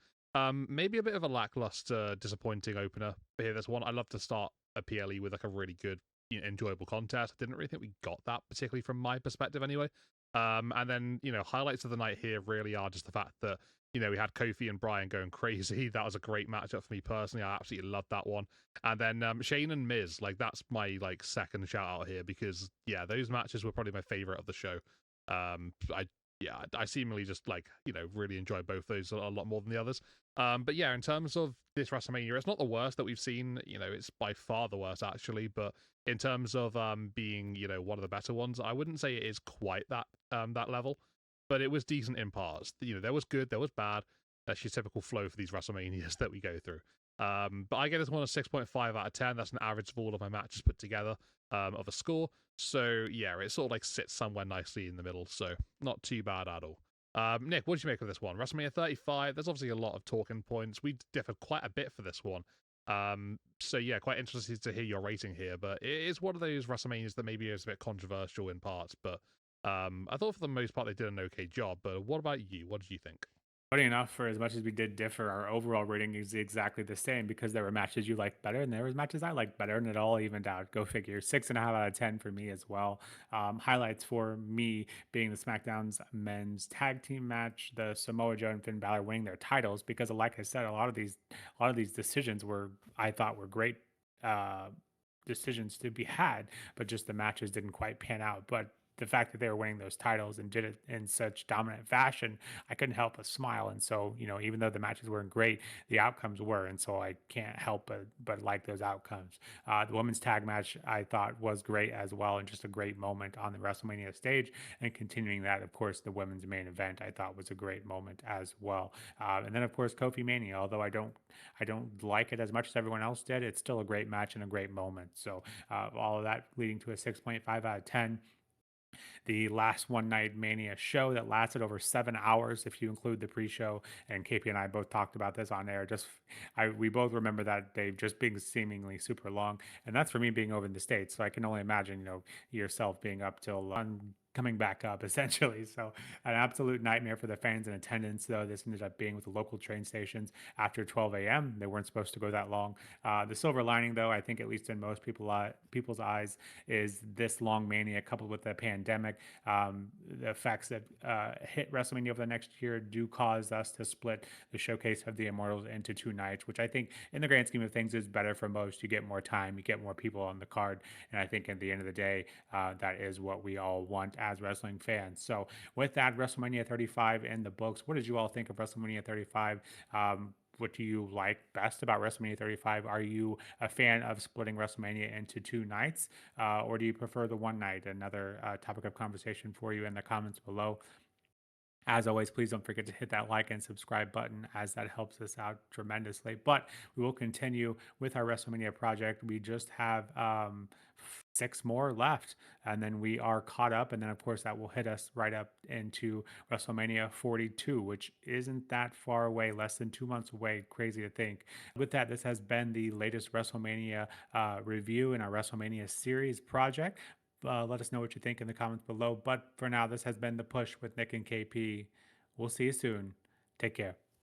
Maybe a bit of a lackluster, disappointing opener. But here, this one, I love to start a PLE with like a really good, enjoyable contest. I didn't really think we got that, particularly from my perspective, anyway. And then highlights of the night here really are just the fact that we had Kofi and Bryan going crazy. That was a great matchup for me personally. I absolutely loved that one. And then Shane and Miz, like that's my like second shout out here because yeah, those matches were probably my favorite of the show. I yeah, I seemingly just like really enjoy both those a lot more than the others. But yeah, in terms of this WrestleMania, it's not the worst that we've seen. It's by far the worst actually. But in terms of being one of the better ones, I wouldn't say it is quite that level, but it was decent in parts. There was good, there was bad. That's your typical flow for these WrestleManias that we go through. But I get this one a 6.5 out of 10. That's an average of all of my matches put together of a score. So yeah, it sort of like sits somewhere nicely in the middle. So not too bad at all. Nick, what did you make of this one? WrestleMania 35. There's obviously a lot of talking points. We differed quite a bit for this one. So yeah, quite interested to hear your rating here. But it is one of those WrestleManias that maybe is a bit controversial in parts. But I thought for the most part they did an okay job. But what about you? What did you think? Funny enough, for as much as we did differ, our overall rating is exactly the same because there were matches you liked better and there was matches I liked better, and it all evened out. Go figure. 6.5 out of 10 for me as well. Highlights for me being the SmackDown's men's tag team match, the Samoa Joe and Finn Balor winning their titles because, like I said, a lot of these decisions I thought were great. Uh, Decisions to be had, but just the matches didn't quite pan out. But the fact that they were winning those titles and did it in such dominant fashion, I couldn't help but smile. And so, even though the matches weren't great, the outcomes were, and so I can't help but like those outcomes. The women's tag match I thought was great as well, and just a great moment on the WrestleMania stage. And continuing that, of course, the women's main event I thought was a great moment as well. And then, of course, Kofi Mania. Although I don't like it as much as everyone else did, it's still a great match and a great moment. So all of that leading to a 6.5 out of 10. The last one night Mania show that lasted over 7 hours, if you include the pre-show. And KP and I both talked about this on air. We both remember that they've just been seemingly super long, and that's for me being over in the States. So I can only imagine, yourself being up till coming back up essentially. So an absolute nightmare for the fans in attendance, though. This ended up being with the local train stations after 12 a.m. They weren't supposed to go that long. The silver lining, though, I think at least in most people's eyes, is this long Mania coupled with the pandemic. The effects that hit WrestleMania over the next year do cause us to split the Showcase of the Immortals into 2 nights, which I think in the grand scheme of things is better for most. You get more time, you get more people on the card, and I think at the end of the day, that is what we all want as wrestling fans. So with that, WrestleMania 35 in the books. What did you all think of WrestleMania 35? What do you like best about WrestleMania 35? Are you a fan of splitting WrestleMania into 2 nights, or do you prefer the one night? Another topic of conversation for you in the comments below. As always, please don't forget to hit that like and subscribe button as that helps us out tremendously. But we will continue with our WrestleMania project. We just have 6 more left, and then we are caught up. And then, of course, that will hit us right up into WrestleMania 42, which isn't that far away, less than 2 months away. Crazy to think. With that, this has been the latest WrestleMania review in our WrestleMania series project. Let us know what you think in the comments below. But for now, this has been The Push with Nick and KP. We'll see you soon. Take care.